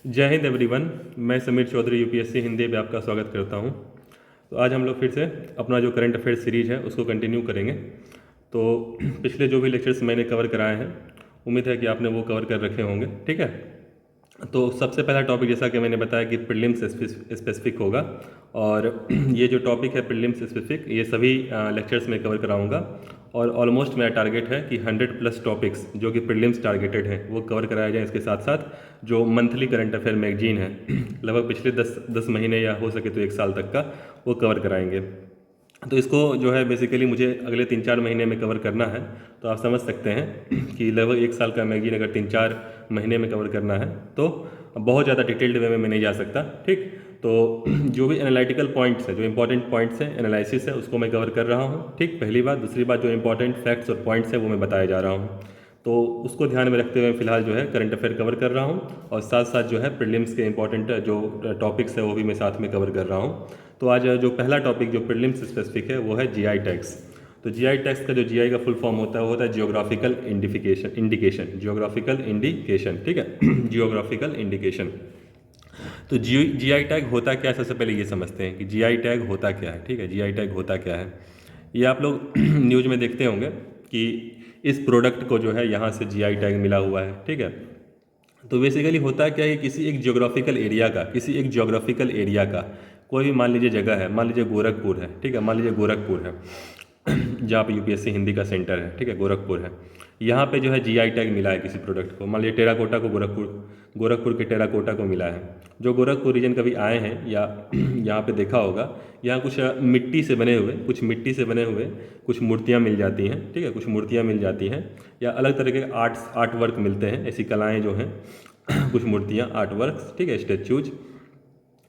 जय हिंद एवरीवन। मैं समीर चौधरी यूपीएससी हिंदी पे आपका स्वागत करता हूं। तो आज हम लोग फिर से अपना जो करंट अफेयर्स सीरीज़ है उसको कंटिन्यू करेंगे। तो पिछले जो भी लेक्चर्स मैंने कवर कराए हैं, उम्मीद है कि आपने वो कवर कर रखे होंगे। ठीक है, तो सबसे पहला टॉपिक जैसा कि मैंने बताया कि प्रीलिम्स स्पेसिफिक होगा, और ये जो टॉपिक है प्रीलिम्स स्पेसिफिक, ये सभी लेक्चर्स में कवर कराऊंगा। और ऑलमोस्ट मेरा टारगेट है कि 100+ टॉपिक्स जो कि प्रीलिम्स टारगेटेड हैं वो कवर कराया जाए। इसके साथ साथ जो मंथली करंट अफेयर मैगजीन है लगभग पिछले 10 महीने या हो सके तो 1 साल तक का वो कवर कराएंगे। तो इसको जो है बेसिकली मुझे अगले 3-4 महीने में कवर करना है। तो आप समझ सकते हैं कि लगभग 1 साल का मैगजीन अगर 3-4 महीने में कवर करना है तो बहुत ज़्यादा डिटेल्ड वे में मैं नहीं जा सकता। ठीक, तो जो भी एनालिटिकल पॉइंट्स है, जो इंपॉर्टेंट पॉइंट्स हैं, एनालिसिस है, उसको मैं कवर कर रहा हूँ। ठीक, पहली बात। दूसरी बात, जो इंपॉर्टेंट फैक्ट्स और पॉइंट्स हैं वो मैं बताया जा रहा हूँ। तो उसको ध्यान में रखते हुए फिलहाल जो है करंट अफेयर कवर कर रहा हूँ, और साथ साथ जो है प्रीलिम्स के इंपॉर्टेंट जो टॉपिक्स है वो भी मैं साथ में कवर कर रहा हूँ। तो आज जो पहला टॉपिक जो प्रीलिम्स स्पेसिफिक है वो है जीआई टैग्स। तो जीआई टैग्स का जो जीआई का फुल फॉर्म होता है वो होता है जियोग्राफिकल इंडिकेशन। जियोग्राफिकल इंडिकेशन, ठीक है जियोग्राफिकल इंडिकेशन। तो जीआई टैग होता क्या है, सबसे पहले ये समझते हैं कि जीआई टैग होता क्या है। ठीक है, जीआई टैग होता क्या है, ये आप लोग न्यूज़ में देखते होंगे कि इस प्रोडक्ट को जो है यहाँ से जीआई टैग मिला हुआ है। ठीक है, तो बेसिकली होता क्या है, किसी एक ज्योग्राफिकल एरिया का, किसी एक ज्योग्राफिकल एरिया का कोई भी मान लीजिए जगह है, मान लीजिए गोरखपुर है। ठीक है, मान लीजिए गोरखपुर है जहाँ पे यूपीएससी हिंदी का सेंटर है। ठीक है, गोरखपुर है। यहाँ पे जो है जीआई टैग मिला है किसी प्रोडक्ट को, मान लीजिए टेराकोटा को गोरखपुर के टेराकोटा को मिला है। जो गोरखपुर रीजन कभी आए हैं या यहाँ पे देखा होगा, यहाँ कुछ मिट्टी से बने हुए कुछ मूर्तियाँ मिल जाती हैं। ठीक है, कुछ मूर्तियाँ मिल जाती हैं या अलग तरह के आर्ट वर्क मिलते हैं, ऐसी कलाएँ जो हैं कुछ मूर्तियाँ, आर्ट वर्क, ठीक है, स्टेचूज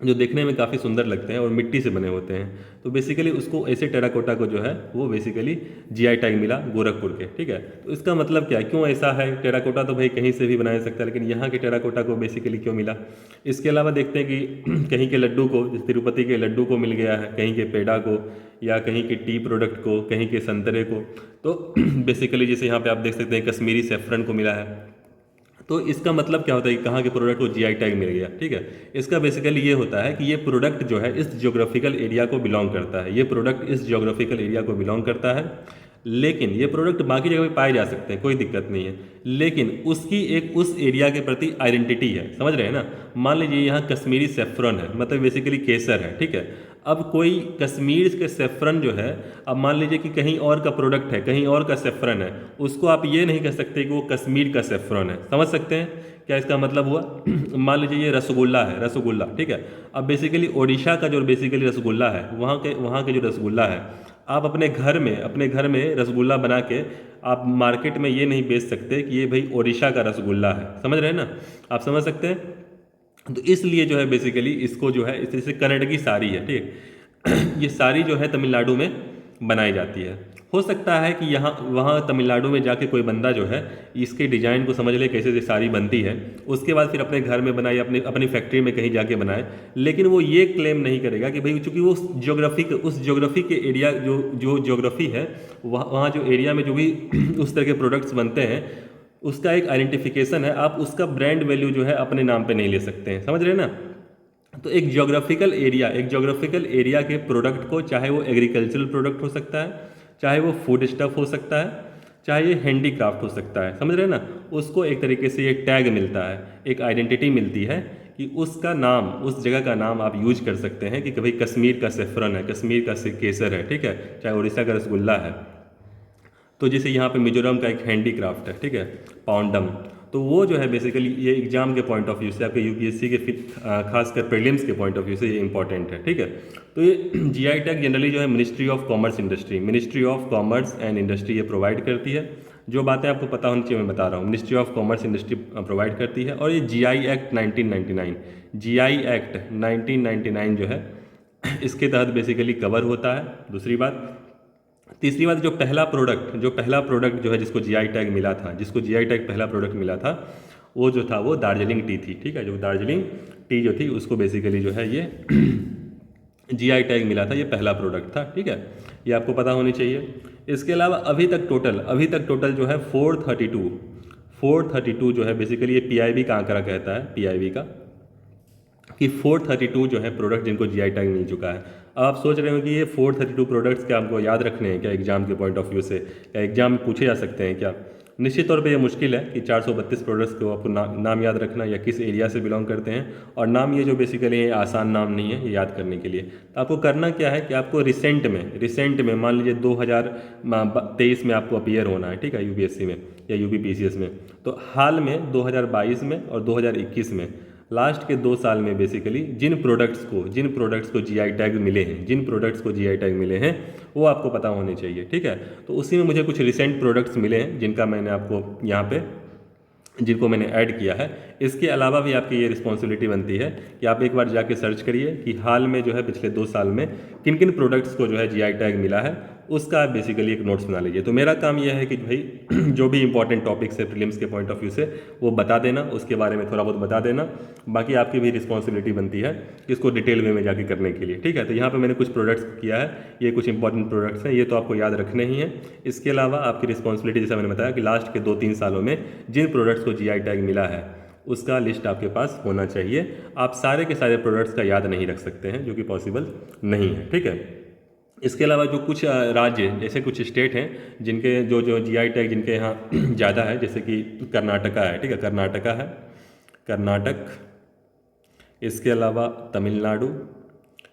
जो देखने में काफ़ी सुंदर लगते हैं और मिट्टी से बने होते हैं। तो बेसिकली उसको, ऐसे टेराकोटा को जो है वो बेसिकली जीआई टैग मिला गोरखपुर के। ठीक है, तो इसका मतलब क्या है, क्यों ऐसा है? टेराकोटा तो भाई कहीं से भी बनाया सकता है, लेकिन यहाँ के टेराकोटा को बेसिकली क्यों मिला? इसके अलावा देखते हैं कि कहीं के लड्डू को, जैसे तिरुपति के लड्डू को मिल गया है, कहीं के पेड़ा को, या कहीं के टी प्रोडक्ट को, कहीं के संतरे को। तो बेसिकली जैसे यहाँ पे आप देख सकते हैं कश्मीरी सेफ्रन को मिला है। तो इसका मतलब क्या होता है कि कहाँ के प्रोडक्ट को जीआई टैग मिल गया। ठीक है, इसका बेसिकली ये होता है कि ये प्रोडक्ट जो है इस ज्योग्राफिकल एरिया को बिलोंग करता है, ये प्रोडक्ट इस ज्योग्राफिकल एरिया को बिलोंग करता है। लेकिन ये प्रोडक्ट बाकी जगह पे पाए जा सकते हैं, कोई दिक्कत नहीं है, लेकिन उसकी एक उस एरिया के प्रति आइडेंटिटी है। समझ रहे हैं ना? मान लीजिए यहाँ कश्मीरी सेफ्रन है, मतलब बेसिकली केसर है। ठीक है, अब कोई कश्मीर के सेफ्रन जो है, अब मान लीजिए कि कहीं और का प्रोडक्ट है, कहीं और का सेफ्रन है, उसको आप ये नहीं कह सकते कि वो कश्मीर का सेफ्रन है। समझ सकते हैं क्या इसका मतलब हुआ? मान लीजिए ये रसगुल्ला है, रसगुल्ला। ठीक है, अब बेसिकली ओडिशा का जो बेसिकली रसगुल्ला है, वहाँ के जो रसगुल्ला है, आप अपने घर में रसगुल्ला बना के आप मार्केट में ये नहीं बेच सकते कि ये भाई ओडिशा का रसगुल्ला है। समझ रहे हैं ना? आप समझ सकते हैं। तो इसलिए जो है बेसिकली इसको जो है, इस तरह से कर्नाटकी साड़ी है। ठीक ये साड़ी जो है तमिलनाडु में बनाई जाती है। हो सकता है कि यहाँ वहाँ तमिलनाडु में जाके कोई बंदा जो है इसके डिज़ाइन को समझ ले कैसे से साड़ी बनती है, उसके बाद फिर अपने घर में बनाए, अपनी फैक्ट्री में कहीं जाके बनाए, लेकिन वो ये क्लेम नहीं करेगा कि भाई चूँकि वो उस ज्योग्राफी के एरिया, जो ज्योग्राफी है वहाँ जो एरिया में जो भी उस तरह के प्रोडक्ट्स बनते हैं, उसका एक आइडेंटिफिकेशन है। आप उसका ब्रांड वैल्यू जो है अपने नाम पे नहीं ले सकते हैं। समझ रहे हैं ना? तो एक ज्योग्राफिकल एरिया के प्रोडक्ट को, चाहे वो एग्रीकल्चरल प्रोडक्ट हो सकता है, चाहे वो फूड स्टफ हो सकता है, चाहे ये हैंडीक्राफ्ट हो सकता है, समझ रहे हैं ना, उसको एक तरीके से ये टैग मिलता है, एक आइडेंटिटी मिलती है कि उसका नाम, उस जगह का नाम आप यूज कर सकते हैं कि कभी कश्मीर का सेफ्रन है, कश्मीर का केसर है। ठीक है, चाहे उड़ीसा का रसगुल्ला है। तो जैसे यहाँ पे मिजोरम का एक हैंडीक्राफ्ट है, ठीक है, पाउंडम। तो वो जो है बेसिकली ये एग्जाम के पॉइंट ऑफ व्यू से, आपके यूपीएससी के खासकर प्रीलिम्स के पॉइंट ऑफ व्यू से ये इंपॉर्टेंट है। ठीक है, तो ये जीआई टैग जनरली जो है ministry of commerce and industry ये प्रोवाइड करती है। जो बातें आपको पता होनी चाहिए मैं बता रहा हूँ, ministry of commerce industry provide करती है। और ये जीआई एक्ट 1999 जो है इसके तहत बेसिकली कवर होता है। दूसरी बात, तीसरी बात, जो पहला प्रोडक्ट जो है जिसको जीआई टैग मिला था, पहला प्रोडक्ट मिला था, वो जो था वो दार्जिलिंग टी थी। ठीक है, जो दार्जिलिंग टी जो थी उसको बेसिकली जो है ये जीआई टैग मिला था, ये पहला प्रोडक्ट था। ठीक है, ये आपको पता होनी चाहिए। इसके अलावा अभी तक टोटल जो है 432 जो है बेसिकली ये पीआईबी का आंकड़ा कहता है, पीआईबी का कि 432 जो है प्रोडक्ट जिनको जीआई टैग मिल चुका है। अब आप सोच रहे हो कि ये 432 प्रोडक्ट्स क्या हमको याद रखने हैं क्या एग्जाम के पॉइंट ऑफ व्यू से, या एग्जाम में पूछे जा सकते हैं क्या? निश्चित तौर पे ये मुश्किल है कि 432 प्रोडक्ट्स को आपको नाम याद रखना या किस एरिया से बिलोंग करते हैं, और नाम ये जो बेसिकली ये आसान नाम नहीं है ये याद करने के लिए। तो आपको करना क्या है कि आपको रिसेंट में मान लीजिए 2023 में आपको अपीयर होना है, ठीक है, यूपीएससी में या यूपीपीसीएस में। तो हाल में 2022 में और 2021 में लास्ट के 2 साल में बेसिकली जिन प्रोडक्ट्स को जीआई टैग मिले हैं वो आपको पता होने चाहिए, ठीक है। तो उसी में मुझे कुछ रिसेंट प्रोडक्ट्स मिले हैं जिनका मैंने आपको यहाँ पे जिनको मैंने ऐड किया है। इसके अलावा भी आपकी ये रिस्पॉन्सिबिलिटी बनती है कि आप एक बार जाके सर्च करिए कि हाल में जो है पिछले 2 साल में किन किन प्रोडक्ट्स को जो है जीआई टैग मिला है, उसका आप बेसिकली एक नोट्स बना लीजिए। तो मेरा काम यह है कि भाई जो भी इंपॉर्टेंट टॉपिक्स है प्रीलिम्स के पॉइंट ऑफ व्यू से वो बता देना, उसके बारे में थोड़ा बहुत बता देना, बाकी आपकी भी रिस्पॉन्सिबिलिटी बनती है इसको डिटेल वे में जाके करने के लिए, ठीक है। तो यहाँ पर मैंने कुछ प्रोडक्ट्स किया है, ये कुछ इंपॉर्टेंट प्रोडक्ट्स हैं, ये तो आपको याद रखने ही हैं। इसके अलावा आपकी रिस्पॉन्सिबिलिटी जैसा मैंने बताया कि लास्ट के 2-3 सालों में जिन प्रोडक्ट्स को जीआई टैग मिला है उसका लिस्ट आपके पास होना चाहिए। आप सारे के सारे प्रोडक्ट्स का याद नहीं रख सकते हैं, जो कि पॉसिबल नहीं है, ठीक है। इसके अलावा जो कुछ राज्य जैसे कुछ स्टेट हैं जिनके जो जीआई टैग जिनके यहाँ ज़्यादा है, जैसे कि कर्नाटका है, ठीक है, कर्नाटक, इसके अलावा तमिलनाडु,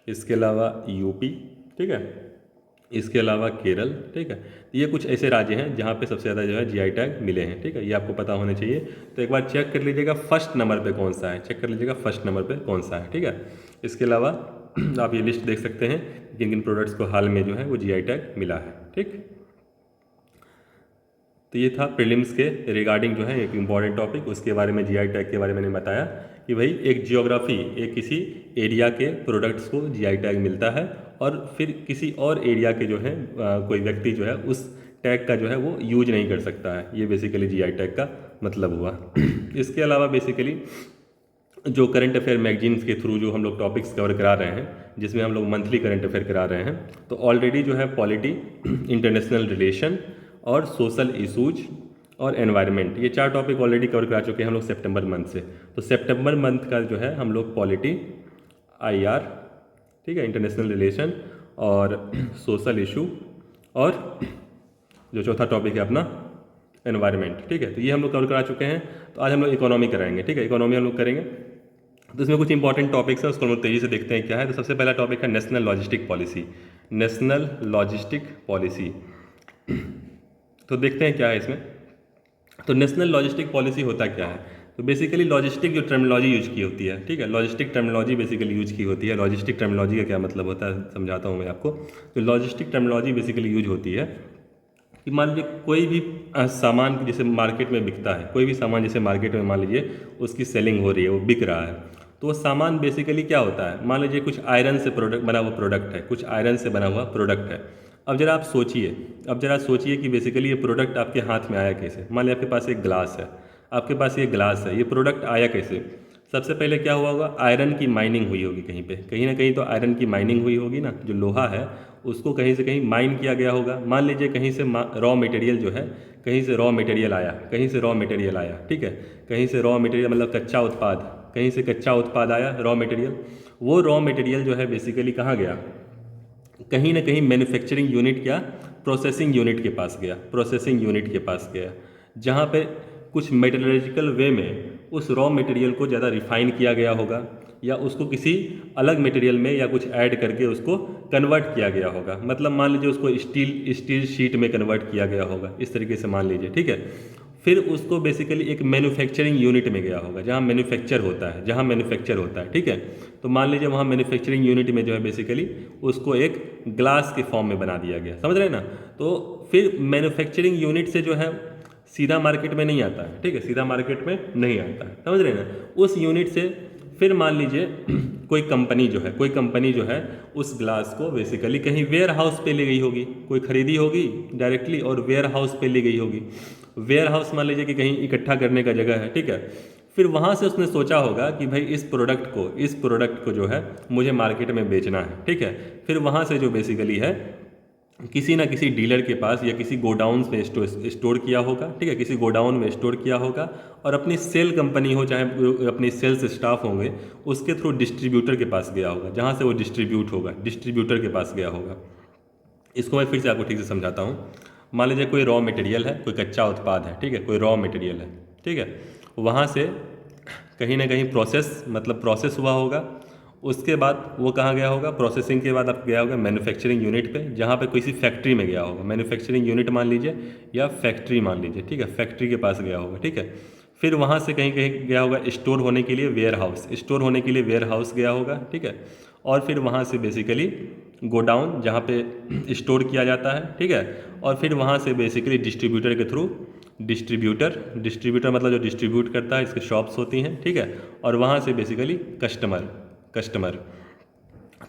इसके अलावा यूपी, ठीक है, इसके अलावा केरल, ठीक है। ये कुछ ऐसे राज्य हैं जहाँ पे सबसे ज़्यादा जो है जीआई टैग मिले हैं, ठीक है, ये आपको पता होना चाहिए। तो एक बार चेक कर लीजिएगा फर्स्ट नंबर पे कौन सा है, ठीक है। इसके अलावा आप ये लिस्ट देख सकते हैं किन किन प्रोडक्ट्स को हाल में जो है वो जीआई टैग मिला है, ठीक। तो ये था प्रीलिम्स के रिगार्डिंग जो है एक इम्पॉर्टेंट टॉपिक, उसके बारे में जीआई टैग के बारे में मैंने बताया कि भाई एक जियोग्राफी, एक किसी एरिया के प्रोडक्ट्स को जीआई टैग मिलता है और फिर किसी और एरिया के जो है कोई व्यक्ति जो है उस टैग का जो है वो यूज नहीं कर सकता है। ये बेसिकली जीआई टैग का मतलब हुआ। इसके अलावा बेसिकली जो करंट अफेयर मैगजीन्स के थ्रू जो हम लोग टॉपिक्स कवर करा रहे हैं, जिसमें हम लोग मंथली करंट अफेयर करा रहे हैं, तो ऑलरेडी जो है पॉलिटी, इंटरनेशनल रिलेशन और सोशल इशूज और एनवायरनमेंट, ये 4 टॉपिक ऑलरेडी कवर करा चुके हैं हम लोग सितंबर मंथ से। तो सितंबर मंथ का जो है हम लोग पॉलिटी, आईआर, ठीक है, इंटरनेशनल रिलेशन और सोशल इशू, और जो चौथा टॉपिक है अपना एनवायरनमेंट, ठीक है। तो ये हम लोग कवर करा चुके हैं। तो आज हम लोग इकोनॉमी कराएंगे, ठीक है, इकोनॉमी हम लोग करेंगे। तो इसमें कुछ इंपॉर्टेंट टॉपिक्स हैं, उसको हम लोग तेज़ी से देखते हैं क्या है। तो सबसे पहला टॉपिक है नेशनल लॉजिस्टिक पॉलिसी। तो देखते हैं क्या है इसमें। तो नेशनल लॉजिस्टिक पॉलिसी होता क्या है? तो बेसिकली लॉजिस्टिक जो टर्मिनोलॉजी यूज की होती है, ठीक है, लॉजिस्टिक टर्मिनोलॉजी बेसिकली यूज की होती है। लॉजिस्टिक टर्मिनोलॉजी का क्या मतलब होता है समझाता हूँ मैं आपको। तो लॉजिस्टिक टर्मिनोलॉजी बेसिकली यूज होती है कि मान लीजिए कोई भी सामान जैसे मार्केट में बिकता है, कोई भी सामान जैसे मार्केट में मान लीजिए उसकी सेलिंग हो रही है, वो बिक रहा है, तो वो सामान बेसिकली क्या होता है, मान लीजिए कुछ आयरन से बना हुआ प्रोडक्ट है, कुछ आयरन से बना हुआ प्रोडक्ट है। अब जरा सोचिए कि बेसिकली ये प्रोडक्ट आपके हाथ में आया कैसे। मान लीजिए आपके पास एक ग्लास है, ये प्रोडक्ट आया कैसे? सबसे पहले क्या हुआ होगा, आयरन की माइनिंग हुई होगी कहीं पे, कहीं ना कहीं तो आयरन की माइनिंग हुई होगी ना, जो लोहा है उसको कहीं से कहीं माइन किया गया होगा। मान लीजिए कहीं से रॉ मटेरियल जो है, कहीं से रॉ मटेरियल आया, ठीक है, कहीं से रॉ मटेरियल मतलब कच्चा उत्पाद, कहीं से कच्चा उत्पाद आया, रॉ मटेरियल। वो रॉ मटेरियल जो है बेसिकली कहाँ गया, कहीं ना कहीं मैन्युफैक्चरिंग यूनिट या प्रोसेसिंग यूनिट के पास गया, जहाँ पे कुछ मेटलर्जिकल वे में उस रॉ मटेरियल को ज़्यादा रिफाइन किया गया होगा, या उसको किसी अलग मटेरियल में या कुछ ऐड करके उसको कन्वर्ट किया गया होगा। मतलब मान लीजिए उसको स्टील शीट में कन्वर्ट किया गया होगा, इस तरीके से मान लीजिए, ठीक है। फिर उसको बेसिकली एक मैन्युफैक्चरिंग यूनिट में गया होगा, जहाँ मैन्युफैक्चर होता है, ठीक है। तो मान लीजिए वहाँ मैन्युफैक्चरिंग यूनिट में जो है बेसिकली उसको एक ग्लास के फॉर्म में बना दिया गया, समझ रहे हैं ना। तो फिर मैन्युफैक्चरिंग यूनिट से जो है सीधा मार्केट में नहीं आता है, ठीक है, सीधा मार्केट में नहीं आता है, समझ रहे हैं ना। उस यूनिट से फिर मान लीजिए कोई कंपनी जो है उस ग्लास को बेसिकली कहीं वेयर हाउस पे ले गई होगी, कोई खरीदी होगी डायरेक्टली और वेयर हाउस पे ले गई होगी। वेयर हाउस मान लीजिए कि कहीं इकट्ठा करने का जगह है, ठीक है। फिर वहाँ से उसने सोचा होगा कि भाई इस प्रोडक्ट को जो है मुझे मार्केट में बेचना है, ठीक है। फिर वहाँ से जो बेसिकली है किसी ना किसी डीलर के पास या किसी गोडाउन में स्टोर किया होगा, ठीक है, किसी गोडाउन में स्टोर किया होगा, और अपनी सेल कंपनी हो चाहे अपनी सेल्स स्टाफ होंगे उसके थ्रू डिस्ट्रीब्यूटर के पास गया होगा, जहाँ से वो डिस्ट्रीब्यूट होगा डिस्ट्रीब्यूटर के पास गया होगा। इसको मैं फिर से आपको ठीक से समझाता हूँ। मान लीजिए कोई रॉ मटेरियल है, कोई कच्चा उत्पाद है, ठीक है, कोई रॉ मटेरियल है, ठीक है, वहाँ से कहीं ना कहीं प्रोसेस हुआ होगा। उसके बाद वो कहाँ गया होगा, प्रोसेसिंग के बाद आप गया होगा मैन्युफैक्चरिंग यूनिट पे, जहाँ पे किसी फैक्ट्री में गया होगा, मैन्युफैक्चरिंग यूनिट मान लीजिए या फैक्ट्री मान लीजिए, ठीक है, फैक्ट्री के पास गया होगा, ठीक है। फिर वहाँ से कहीं कहीं गया होगा स्टोर होने के लिए वेयर हाउस, स्टोर होने के लिए वेयर हाउस गया होगा, ठीक है। और फिर वहाँ से बेसिकली गोडाउन जहाँ पे स्टोर किया जाता है, ठीक है। और फिर वहाँ से बेसिकली डिस्ट्रीब्यूटर के थ्रू डिस्ट्रीब्यूटर मतलब जो डिस्ट्रीब्यूट करता है, इसके शॉप्स होती हैं, ठीक है। और वहाँ से बेसिकली कस्टमर।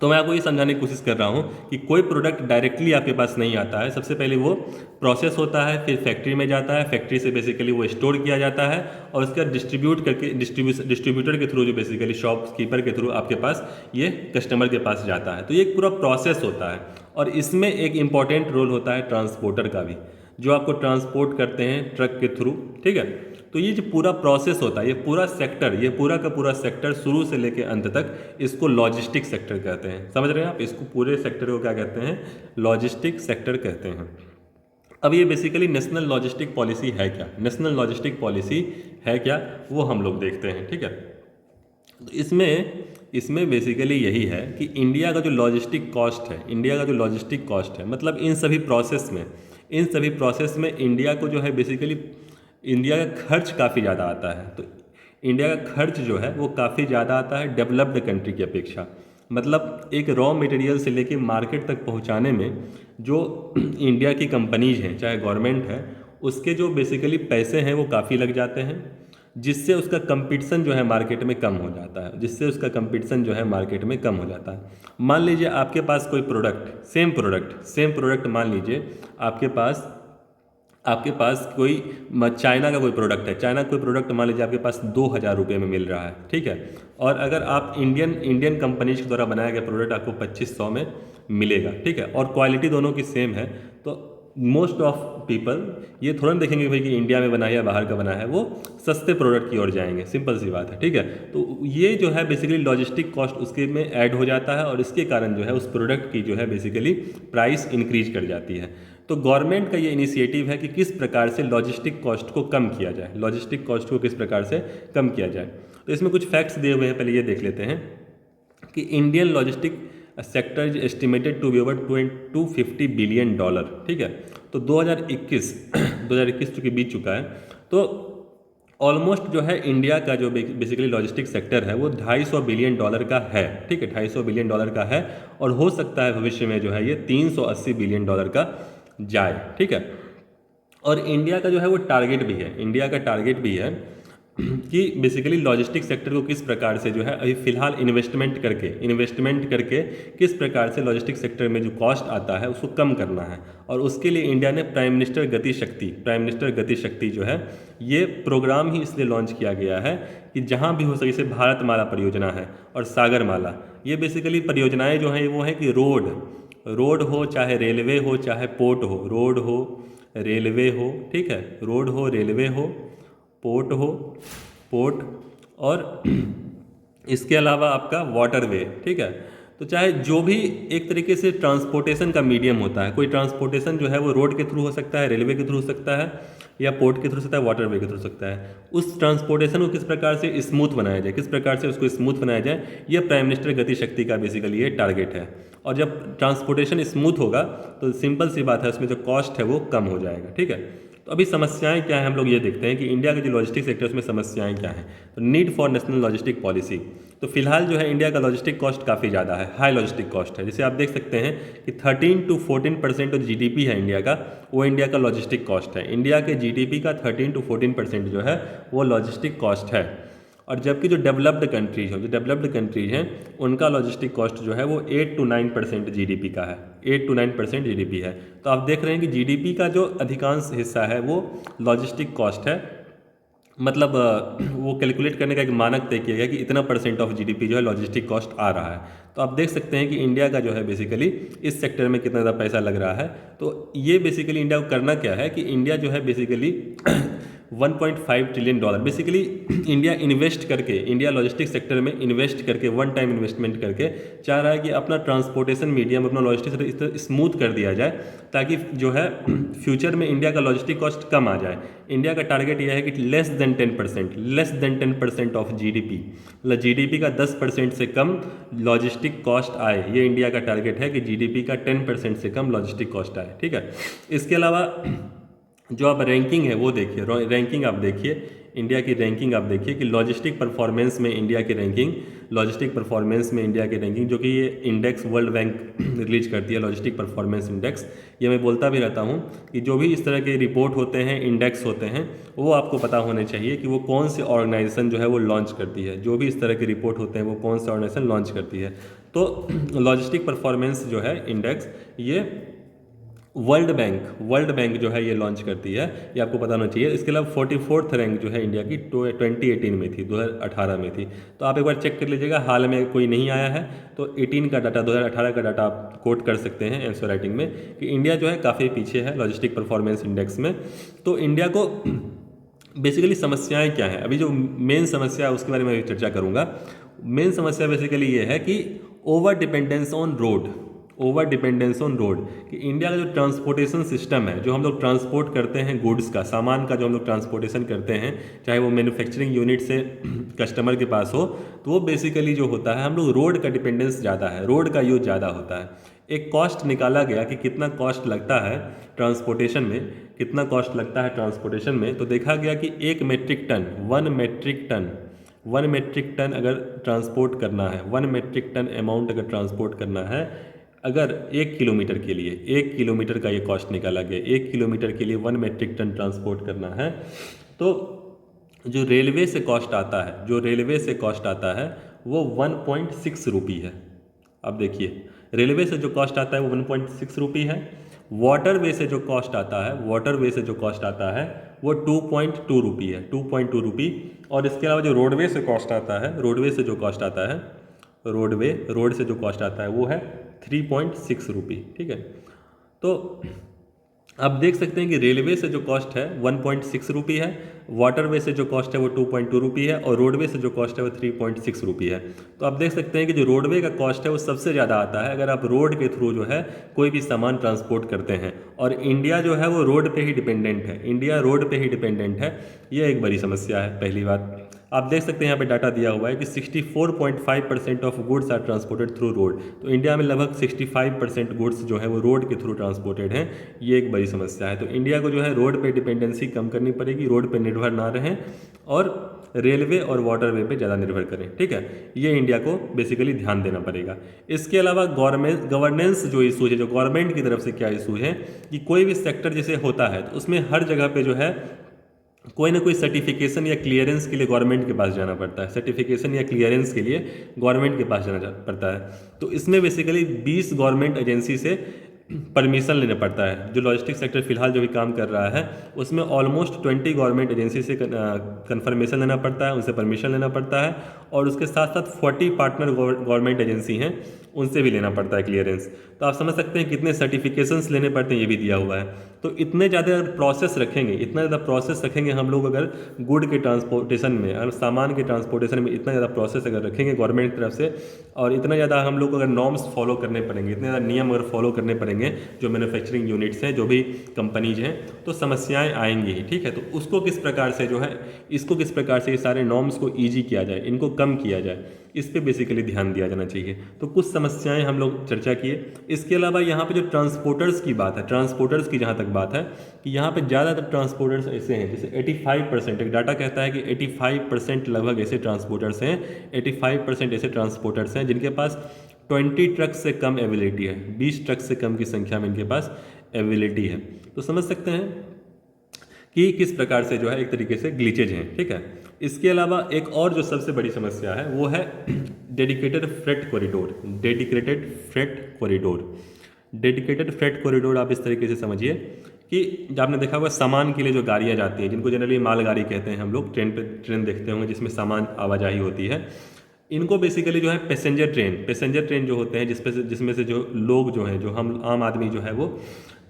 तो मैं आपको ये समझाने की कोशिश कर रहा हूँ कि कोई प्रोडक्ट डायरेक्टली आपके पास नहीं आता है। सबसे पहले वो प्रोसेस होता है, फिर फैक्ट्री में जाता है, फैक्ट्री से बेसिकली वो स्टोर किया जाता है, और उसके बाद डिस्ट्रीब्यूट करके डिस्ट्रीब्यूटर के थ्रू जो बेसिकली शॉपकीपर के थ्रू आपके पास ये कस्टमर के पास जाता है। तो ये एक पूरा प्रोसेस होता है, और इसमें एक इम्पॉर्टेंट रोल होता है ट्रांसपोर्टर का भी, जो आपको ट्रांसपोर्ट करते हैं ट्रक के थ्रू, ठीक है। तो ये जो पूरा प्रोसेस होता है, ये पूरा सेक्टर, ये पूरा का पूरा सेक्टर शुरू से लेकर अंत तक, इसको लॉजिस्टिक सेक्टर कहते हैं। समझ रहे हैं आप, इसको पूरे सेक्टर को क्या कहते हैं, लॉजिस्टिक सेक्टर कहते हैं। अब ये बेसिकली नेशनल लॉजिस्टिक पॉलिसी है क्या, नेशनल लॉजिस्टिक पॉलिसी है क्या, वो हम लोग देखते हैं, ठीक है। तो इसमें बेसिकली यही है कि इंडिया का जो लॉजिस्टिक कॉस्ट है, इंडिया का जो लॉजिस्टिक कॉस्ट है, मतलब इन सभी प्रोसेस में इंडिया को जो है बेसिकली इंडिया का खर्च काफ़ी ज़्यादा आता है। तो इंडिया का खर्च जो है वो काफ़ी ज़्यादा आता है डेवलप्ड कंट्री की अपेक्षा। मतलब एक रॉ मटेरियल से लेके मार्केट तक पहुंचाने में जो इंडिया की कंपनीज हैं, चाहे गवर्नमेंट है, उसके जो बेसिकली पैसे हैं वो काफ़ी लग जाते हैं, जिससे उसका कंपटीशन जो है मार्केट में कम हो जाता है, मान लीजिए आपके पास कोई प्रोडक्ट, सेम प्रोडक्ट मान लीजिए आपके पास कोई चाइना का कोई प्रोडक्ट मान लीजिए आपके पास 2,000 रुपये में मिल रहा है, ठीक है। और अगर आप इंडियन कंपनीज के द्वारा बनाया गया प्रोडक्ट आपको 2,500 में मिलेगा, ठीक है, और क्वालिटी दोनों की सेम है, तो मोस्ट ऑफ पीपल ये थोड़ा देखेंगे भाई कि इंडिया में बना है या बाहर का बना है, वो सस्ते प्रोडक्ट की ओर जाएंगे, सिंपल सी बात है, ठीक है। तो ये जो है बेसिकली लॉजिस्टिक कॉस्ट उसके में ऐड हो जाता है, और इसके कारण जो है उस प्रोडक्ट की जो है बेसिकली प्राइस इंक्रीज कर जाती है। तो गवर्नमेंट का ये इनिशिएटिव है कि किस प्रकार से लॉजिस्टिक कॉस्ट को कम किया जाए, तो इसमें कुछ फैक्ट्स दिए हुए हैं, पहले ये देख लेते हैं कि Indian logistic sector is estimated to be over $250 billion, ठीक है। तो 2021 चूँकि बीत चुका है, तो ऑलमोस्ट जो है इंडिया का जो बेसिकली लॉजिस्टिक सेक्टर है वो $250 बिलियन का है, ठीक है, $250 बिलियन का है, और हो सकता है भविष्य में जो है ये $380 बिलियन का जाए, ठीक है। और इंडिया का जो है वो टारगेट भी है कि बेसिकली लॉजिस्टिक सेक्टर को किस प्रकार से जो है अभी फिलहाल इन्वेस्टमेंट करके किस प्रकार से लॉजिस्टिक सेक्टर में जो कॉस्ट आता है उसको कम करना है। और उसके लिए इंडिया ने प्राइम मिनिस्टर गति शक्ति जो है ये प्रोग्राम ही इसलिए लॉन्च किया गया है कि जहाँ भी हो सके, जैसे भारतमाला परियोजना है और सागरमाला, ये बेसिकली परियोजनाएँ जो हैं वो हैं कि रोड हो, चाहे रेलवे हो, चाहे पोर्ट हो, रोड हो रेलवे हो, ठीक है, रोड हो रेलवे हो, पोर्ट और इसके अलावा आपका वाटरवे, ठीक है। तो चाहे जो भी एक तरीके से ट्रांसपोर्टेशन का मीडियम होता है, कोई ट्रांसपोर्टेशन जो है वो रोड के थ्रू हो सकता है, रेलवे के थ्रू हो सकता है, या पोर्ट के थ्रू हो सकता है, वाटरवे के थ्रू हो सकता है। उस ट्रांसपोर्टेशन को किस प्रकार से स्मूथ बनाया जाए, ये प्राइम मिनिस्टर गति शक्ति का बेसिकली ये टारगेट है। और जब ट्रांसपोर्टेशन स्मूथ होगा तो सिंपल सी बात है, उसमें जो कॉस्ट है वो कम हो जाएगा, ठीक है। तो अभी समस्याएं क्या है हम लोग ये देखते हैं कि इंडिया के जो लॉजिस्टिक सेक्टर उसमें समस्याएं क्या हैं। तो need for national logistic policy, तो फिलहाल जो है इंडिया का लॉजिस्टिक कॉस्ट काफ़ी ज़्यादा है, हाई लॉजिस्टिक कॉस्ट है। जैसे आप देख सकते हैं कि 13 to 14% जो GDP है इंडिया का, वो इंडिया का लॉजिस्टिक कॉस्ट है। इंडिया के GDP का 13 to 14% जो है वो लॉजिस्टिक कॉस्ट है। और जबकि जो डेवलप्ड कंट्रीज हैं उनका लॉजिस्टिक कॉस्ट जो है वो 8 to 9% GDP का है, 8 to 9% GDP है। तो आप देख रहे हैं कि GDP का जो अधिकांश हिस्सा है वो लॉजिस्टिक कॉस्ट है। मतलब वो कैलकुलेट करने का एक मानक तय किया गया कि इतना % ऑफ जीडीपी जो है लॉजिस्टिक कॉस्ट आ रहा है। तो आप देख सकते हैं कि इंडिया का जो है बेसिकली इस सेक्टर में कितना ज़्यादा पैसा लग रहा है। तो ये बेसिकली इंडिया को करना क्या है कि इंडिया जो है basically 1.5 trillion dollar basically India invest करके, इंडिया लॉजिस्टिक सेक्टर में इन्वेस्ट करके, वन टाइम इन्वेस्टमेंट करके चाह रहा है कि अपना ट्रांसपोर्टेशन मीडियम, अपना लॉजिस्टिक इस तरह स्मूथ कर दिया जाए ताकि जो है फ्यूचर में इंडिया का लॉजिस्टिक कॉस्ट कम आ जाए। इंडिया का टारगेट यह है कि लेस देन 10% ऑफ जीडीपी, मतलब जीडीपी का 10% से कम लॉजिस्टिक कॉस्ट आए। ये इंडिया का टारगेट है कि जीडीपी का 10% से कम लॉजिस्टिक कॉस्ट आए, ठीक है। इसके अलावा जो आप रैंकिंग है वो देखिए, रैंकिंग आप देखिए, इंडिया की रैंकिंग आप देखिए कि लॉजिस्टिक परफॉर्मेंस में इंडिया की रैंकिंग, लॉजिस्टिक परफॉर्मेंस में इंडिया की रैंकिंग, जो कि ये इंडेक्स वर्ल्ड बैंक रिलीज करती है, लॉजिस्टिक परफॉर्मेंस इंडेक्स। ये मैं बोलता भी रहता हूँ कि जो भी इस तरह के रिपोर्ट होते हैं, इंडेक्स होते हैं, वो आपको पता होने चाहिए कि वो कौन सी ऑर्गेनाइजेशन जो है वो लॉन्च करती है। जो भी इस तरह के रिपोर्ट होते हैं वो कौन सा ऑर्गेनाइजेशन लॉन्च करती है। तो लॉजिस्टिक परफॉर्मेंस जो है इंडेक्स, ये वर्ल्ड बैंक जो है ये लॉन्च करती है, ये आपको पता होना चाहिए। इसके अलावा 44th रैंक जो है इंडिया की 2018 में थी, 2018 में थी। तो आप एक बार चेक कर लीजिएगा, हाल में कोई नहीं आया है तो 18 का डाटा, 2018 का डाटा आप कोट कर सकते हैं आंसर राइटिंग में कि इंडिया जो है काफ़ी पीछे है लॉजिस्टिक परफॉर्मेंस इंडेक्स में। तो इंडिया को बेसिकली समस्याएं क्या हैं, अभी जो मेन समस्या है उसके बारे में चर्चा करूँगा। मेन समस्या बेसिकली ये है कि ओवर डिपेंडेंस ऑन रोड कि इंडिया का जो ट्रांसपोर्टेशन सिस्टम है, जो हम लोग ट्रांसपोर्ट करते हैं गुड्स का, सामान का जो हम लोग ट्रांसपोर्टेशन करते हैं, चाहे वो मैन्युफैक्चरिंग यूनिट से कस्टमर के पास हो, तो वो बेसिकली जो होता है हम लोग रोड का डिपेंडेंस ज़्यादा है, रोड का यूज ज़्यादा होता है। एक कॉस्ट निकाला गया कि कितना कॉस्ट लगता है ट्रांसपोर्टेशन में, कितना कॉस्ट लगता है ट्रांसपोर्टेशन में। तो देखा गया कि 1 मेट्रिक टन अगर ट्रांसपोर्ट करना है, 1 मेट्रिक टन अमाउंट अगर ट्रांसपोर्ट करना है, अगर 1 किलोमीटर के लिए, 1 किलोमीटर का ये कॉस्ट निकाला गया, 1 किलोमीटर के लिए 1 मेट्रिक टन ट्रांसपोर्ट करना है, तो जो रेलवे से कॉस्ट आता है वो 1.6 रुपी है। अब देखिए, रेलवे से जो कॉस्ट आता है वो 1.6 रुपी है। वाटरवे से जो कॉस्ट आता है वो 2.2 रुपी है, 2.2 रुपी। और इसके अलावा जो रोड से जो कॉस्ट आता है, रोड से जो कॉस्ट आता है वो है 3.6 रुपी, ठीक है। तो आप देख सकते हैं कि रेलवे से जो कॉस्ट है 1.6 रुपी है, वाटरवे से जो कॉस्ट है वो 2.2 रुपी है, और रोडवे से जो कॉस्ट है वो 3.6 रुपी है। तो आप देख सकते हैं कि जो रोडवे का कॉस्ट है वो सबसे ज़्यादा आता है अगर आप रोड के थ्रू जो है कोई भी सामान ट्रांसपोर्ट करते हैं। और इंडिया जो है वो रोड पे ही डिपेंडेंट है, ये एक बड़ी समस्या है। पहली बात आप देख सकते हैं यहाँ पे डाटा दिया हुआ है कि 64.5% of goods are transported through road. तो इंडिया में लगभग 65% गुड्स जो है वो रोड के थ्रू ट्रांसपोर्टेड हैं, ये एक बड़ी समस्या है। तो इंडिया को जो है रोड पे डिपेंडेंसी कम करनी पड़ेगी, रोड पे निर्भर ना रहें और रेलवे और वाटरवे पे ज़्यादा निर्भर करें, ठीक है। ये इंडिया को बेसिकली ध्यान देना पड़ेगा। इसके अलावा गवर्नेंस जो इशूज है, जो गवर्नमेंट की तरफ से क्या इशू है कि कोई भी सेक्टर जैसे होता है तो उसमें हर जगह पे जो है कोई ना कोई सर्टिफिकेशन या क्लियरेंस के लिए गवर्नमेंट के पास जाना पड़ता है, तो इसमें बेसिकली 20 गवर्नमेंट एजेंसी से परमिशन लेना पड़ता है। जो लॉजिस्टिक सेक्टर फिलहाल जो भी काम कर रहा है उसमें ऑलमोस्ट 20 गवर्नमेंट एजेंसी से कंफर्मेशन लेना पड़ता है, उनसे परमिशन लेना पड़ता है, और उसके साथ साथ 40 पार्टनर गवर्नमेंट एजेंसी हैं, उनसे भी लेना पड़ता है क्लियरेंस। तो आप समझ सकते हैं कितने सर्टिफिकेशंस लेने पड़ते हैं, ये भी दिया हुआ है। तो इतने ज़्यादा प्रोसेस रखेंगे हम लोग अगर गुड के ट्रांसपोर्टेशन में, अगर सामान के ट्रांसपोर्टेशन में इतना ज़्यादा प्रोसेस अगर रखेंगे गवर्नमेंट की तरफ से, और इतना ज़्यादा हम लोग अगर नॉर्म्स फॉलो करने पड़ेंगे, इतने ज़्यादा नियम अगर फॉलो करने पड़ेंगे जो मैन्युफैक्चरिंग यूनिट्स हैं, जो भी कंपनीज हैं, तो समस्याएं आएंगी ही, ठीक है। तो इसको किस प्रकार से ये सारे नॉर्म्स को ईजी किया जाए, इनको कम किया जाए, इस पे बेसिकली ध्यान दिया जाना चाहिए। तो कुछ समस्याएं हम लोग चर्चा किए। इसके अलावा यहाँ पे जो ट्रांसपोर्टर्स की बात है, ट्रांसपोर्टर्स की जहाँ तक बात है कि यहाँ पे ज़्यादातर ट्रांसपोर्टर्स ऐसे हैं, जैसे 85%, एक डाटा कहता है कि 85% लगभग ऐसे ट्रांसपोर्टर्स हैं, 85% ऐसे ट्रांसपोर्टर्स हैं जिनके पास 20 ट्रक से कम एबिलिटी है, 20 ट्रक से कम की संख्या में इनके पास एबिलिटी है। तो समझ सकते हैं कि किस प्रकार से जो है एक तरीके से ग्लिचेज हैं, ठीक है। इसके अलावा एक और जो सबसे बड़ी समस्या है वो है डेडिकेटेड फ्रेट कॉरिडोर। आप इस तरीके से समझिए कि जो आपने देखा होगा सामान के लिए जो गाड़ियाँ जाती हैं, जिनको जनरली मालगाड़ी कहते हैं हम लोग, ट्रेन देखते होंगे जिसमें सामान आवाजाही होती है, इनको बेसिकली जो है पैसेंजर ट्रेन जो होते हैं जिसमें से जो लोग जो हैं, जो हम आम आदमी जो है वो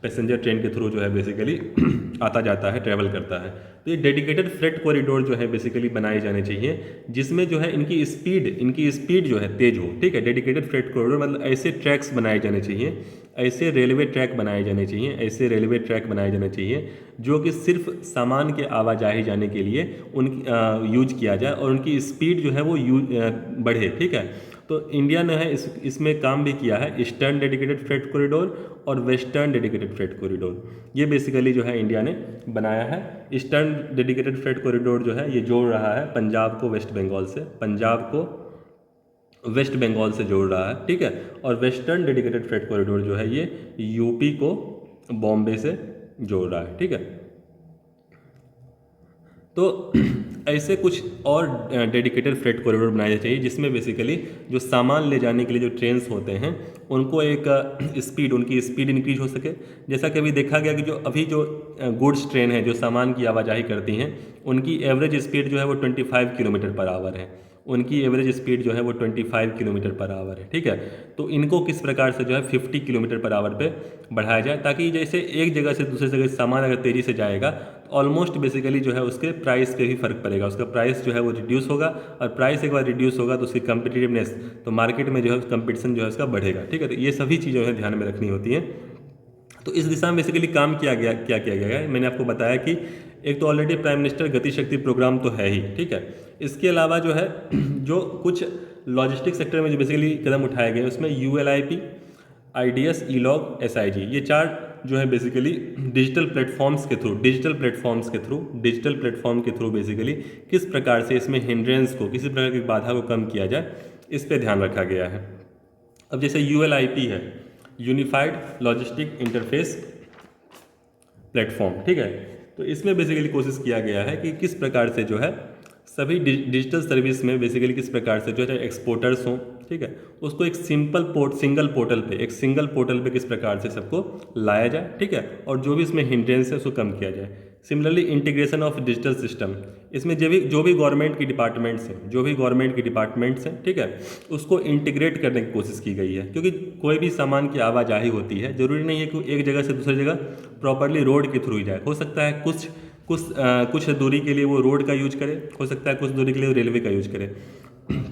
पैसेंजर ट्रेन के थ्रू जो है बेसिकली आता जाता है, ट्रैवल करता है। तो ये डेडिकेटेड फ्रेट कॉरिडोर जो है बेसिकली बनाए जाने चाहिए, जिसमें जो है इनकी स्पीड जो है तेज हो, ठीक है। डेडिकेटेड फ्रेट कॉरिडोर मतलब ऐसे ट्रैक्स बनाए जाने चाहिए, ऐसे रेलवे ट्रैक बनाए जाने चाहिए जो कि सिर्फ सामान के आवाजाही जाने के लिए यूज किया जाए और उनकी स्पीड जो है वो बढ़े, ठीक है। तो इंडिया ने है इसमें काम भी किया है, ईस्टर्न डेडिकेटेड फ्रेट कॉरिडोर और वेस्टर्न डेडिकेटेड फ्रेट कॉरिडोर। ये बेसिकली जो है इंडिया ने बनाया है। ईस्टर्न डेडिकेटेड फ्रेट कॉरिडोर जो है ये जोड़ रहा है पंजाब को वेस्ट बंगाल से जोड़ रहा है, ठीक है। और वेस्टर्न डेडिकेटेड फ्रेट कॉरिडोर जो है ये यूपी को बॉम्बे से जोड़ रहा है, ठीक है। तो ऐसे कुछ और डेडिकेटेड फ्रेट कॉरिडोर बनाने चाहिए, जिसमें बेसिकली जो सामान ले जाने के लिए जो ट्रेन्स होते हैं उनको एक उनकी स्पीड इंक्रीज हो सके। जैसा कि अभी देखा गया कि जो गुड्स ट्रेन है जो सामान की आवाजाही करती हैं, उनकी एवरेज स्पीड जो है वो 25 किलोमीटर पर आवर है। उनकी एवरेज स्पीड जो है वो 25 किलोमीटर पर आवर है, ठीक है। तो इनको किस प्रकार से जो है 50 किलोमीटर पर आवर पे बढ़ाया जाए, ताकि जैसे एक जगह से दूसरी जगह सामान अगर तेज़ी से जाएगा तो ऑलमोस्ट बेसिकली जो है उसके प्राइस पे भी फर्क पड़ेगा, उसका प्राइस जो है वो रिड्यूस होगा, और प्राइस एक बार रिड्यूस होगा तो उसकी कम्पिटिटिवनेस, तो मार्केट में जो है कंपटीशन जो है उसका बढ़ेगा, ठीक है। तो ये सभी चीज़ें जो है ध्यान में रखनी होती हैं। तो इस दिशा में बेसिकली काम क्या किया गया है, मैंने आपको बताया कि एक तो ऑलरेडी प्राइम मिनिस्टर गति शक्ति प्रोग्राम तो है ही, ठीक है। इसके अलावा जो है जो कुछ लॉजिस्टिक सेक्टर में जो बेसिकली कदम उठाए गए उसमें ULIP, IDS, ELOG, SIG, ये 4 जो है बेसिकली डिजिटल प्लेटफॉर्म के थ्रू बेसिकली किस प्रकार से इसमें हिंड्रेंस को, किसी प्रकार की बाधा को कम किया जाए, इस पे ध्यान रखा गया है। अब जैसे ULIP है, यूनिफाइड लॉजिस्टिक इंटरफेस प्लेटफॉर्म, ठीक है। तो इसमें बेसिकली कोशिश किया गया है कि किस प्रकार से जो है सभी डिजिटल सर्विस में बेसिकली किस प्रकार से जो है एक्सपोर्टर्स हों, ठीक है, उसको एक सिंगल पोर्टल पे किस प्रकार से सबको लाया जाए, ठीक है। और जो भी इसमें हिंड्रेंस है उसको कम किया जाए। Similarly integration of digital system, इसमें जो भी गवर्नमेंट की डिपार्टमेंट्स हैं, ठीक है, उसको इंटीग्रेट करने की कोशिश की गई है। क्योंकि कोई भी सामान की आवाजाही होती है, जरूरी नहीं है कि एक जगह से दूसरी जगह प्रॉपरली रोड के थ्रू ही जाए। हो सकता है कुछ दूरी के लिए वो रोड का यूज करे, हो सकता है कुछ दूरी के लिए वो रेलवे का यूज करे।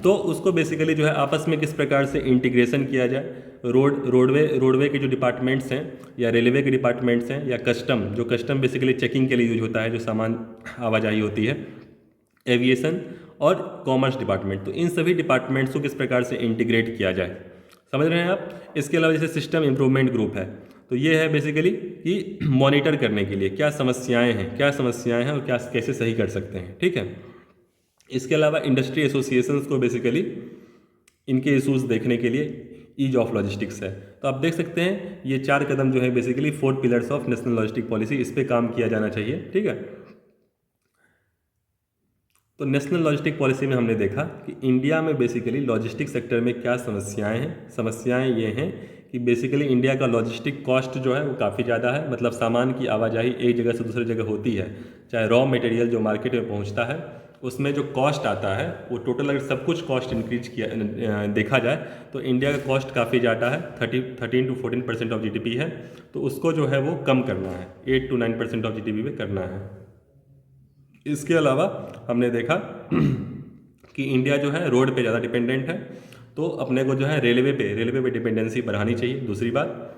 तो उसको बेसिकली जो है आपस में किस प्रकार से इंटीग्रेशन किया जाए, रोडवे के जो डिपार्टमेंट्स हैं या रेलवे के डिपार्टमेंट्स हैं या कस्टम बेसिकली चेकिंग के लिए यूज होता है, जो सामान आवाजाही होती है, एविएशन और कॉमर्स डिपार्टमेंट, तो इन सभी डिपार्टमेंट्स को किस प्रकार से इंटीग्रेट किया जाए, समझ रहे हैं आप। इसके अलावा जैसे सिस्टम इम्प्रूवमेंट ग्रुप है, तो ये है बेसिकली कि मॉनिटर करने के लिए क्या समस्याएं हैं और क्या कैसे सही कर सकते हैं, ठीक है। इसके अलावा इंडस्ट्री एसोसिएशंस को बेसिकली इनके इशूज़ देखने के लिए ईज ऑफ लॉजिस्टिक्स है। तो आप देख सकते हैं ये 4 कदम जो है basically 4 pillars of national logistic policy, इस पे काम किया जाना चाहिए, ठीक है। तो नेशनल लॉजिस्टिक पॉलिसी में हमने देखा कि इंडिया में बेसिकली लॉजिस्टिक सेक्टर में क्या समस्याएं ये हैं कि बेसिकली इंडिया का लॉजिस्टिक कॉस्ट जो है वो काफ़ी ज़्यादा है। मतलब सामान की आवाजाही एक जगह से दूसरी जगह होती है, चाहे रॉ मटेरियल जो मार्केट में पहुंचता है उसमें जो कॉस्ट आता है वो टोटल अगर सब कुछ कॉस्ट इंक्रीज किया देखा जाए तो इंडिया का कॉस्ट काफ़ी ज़्यादा है, 13 to 14% ऑफ GDP है। तो उसको जो है वो कम करना है, 8 to 9% ऑफ GDP पे करना है। इसके अलावा हमने देखा कि इंडिया जो है रोड पे ज़्यादा डिपेंडेंट है, तो अपने को जो है रेलवे पे डिपेंडेंसी बढ़ानी चाहिए, दूसरी बात।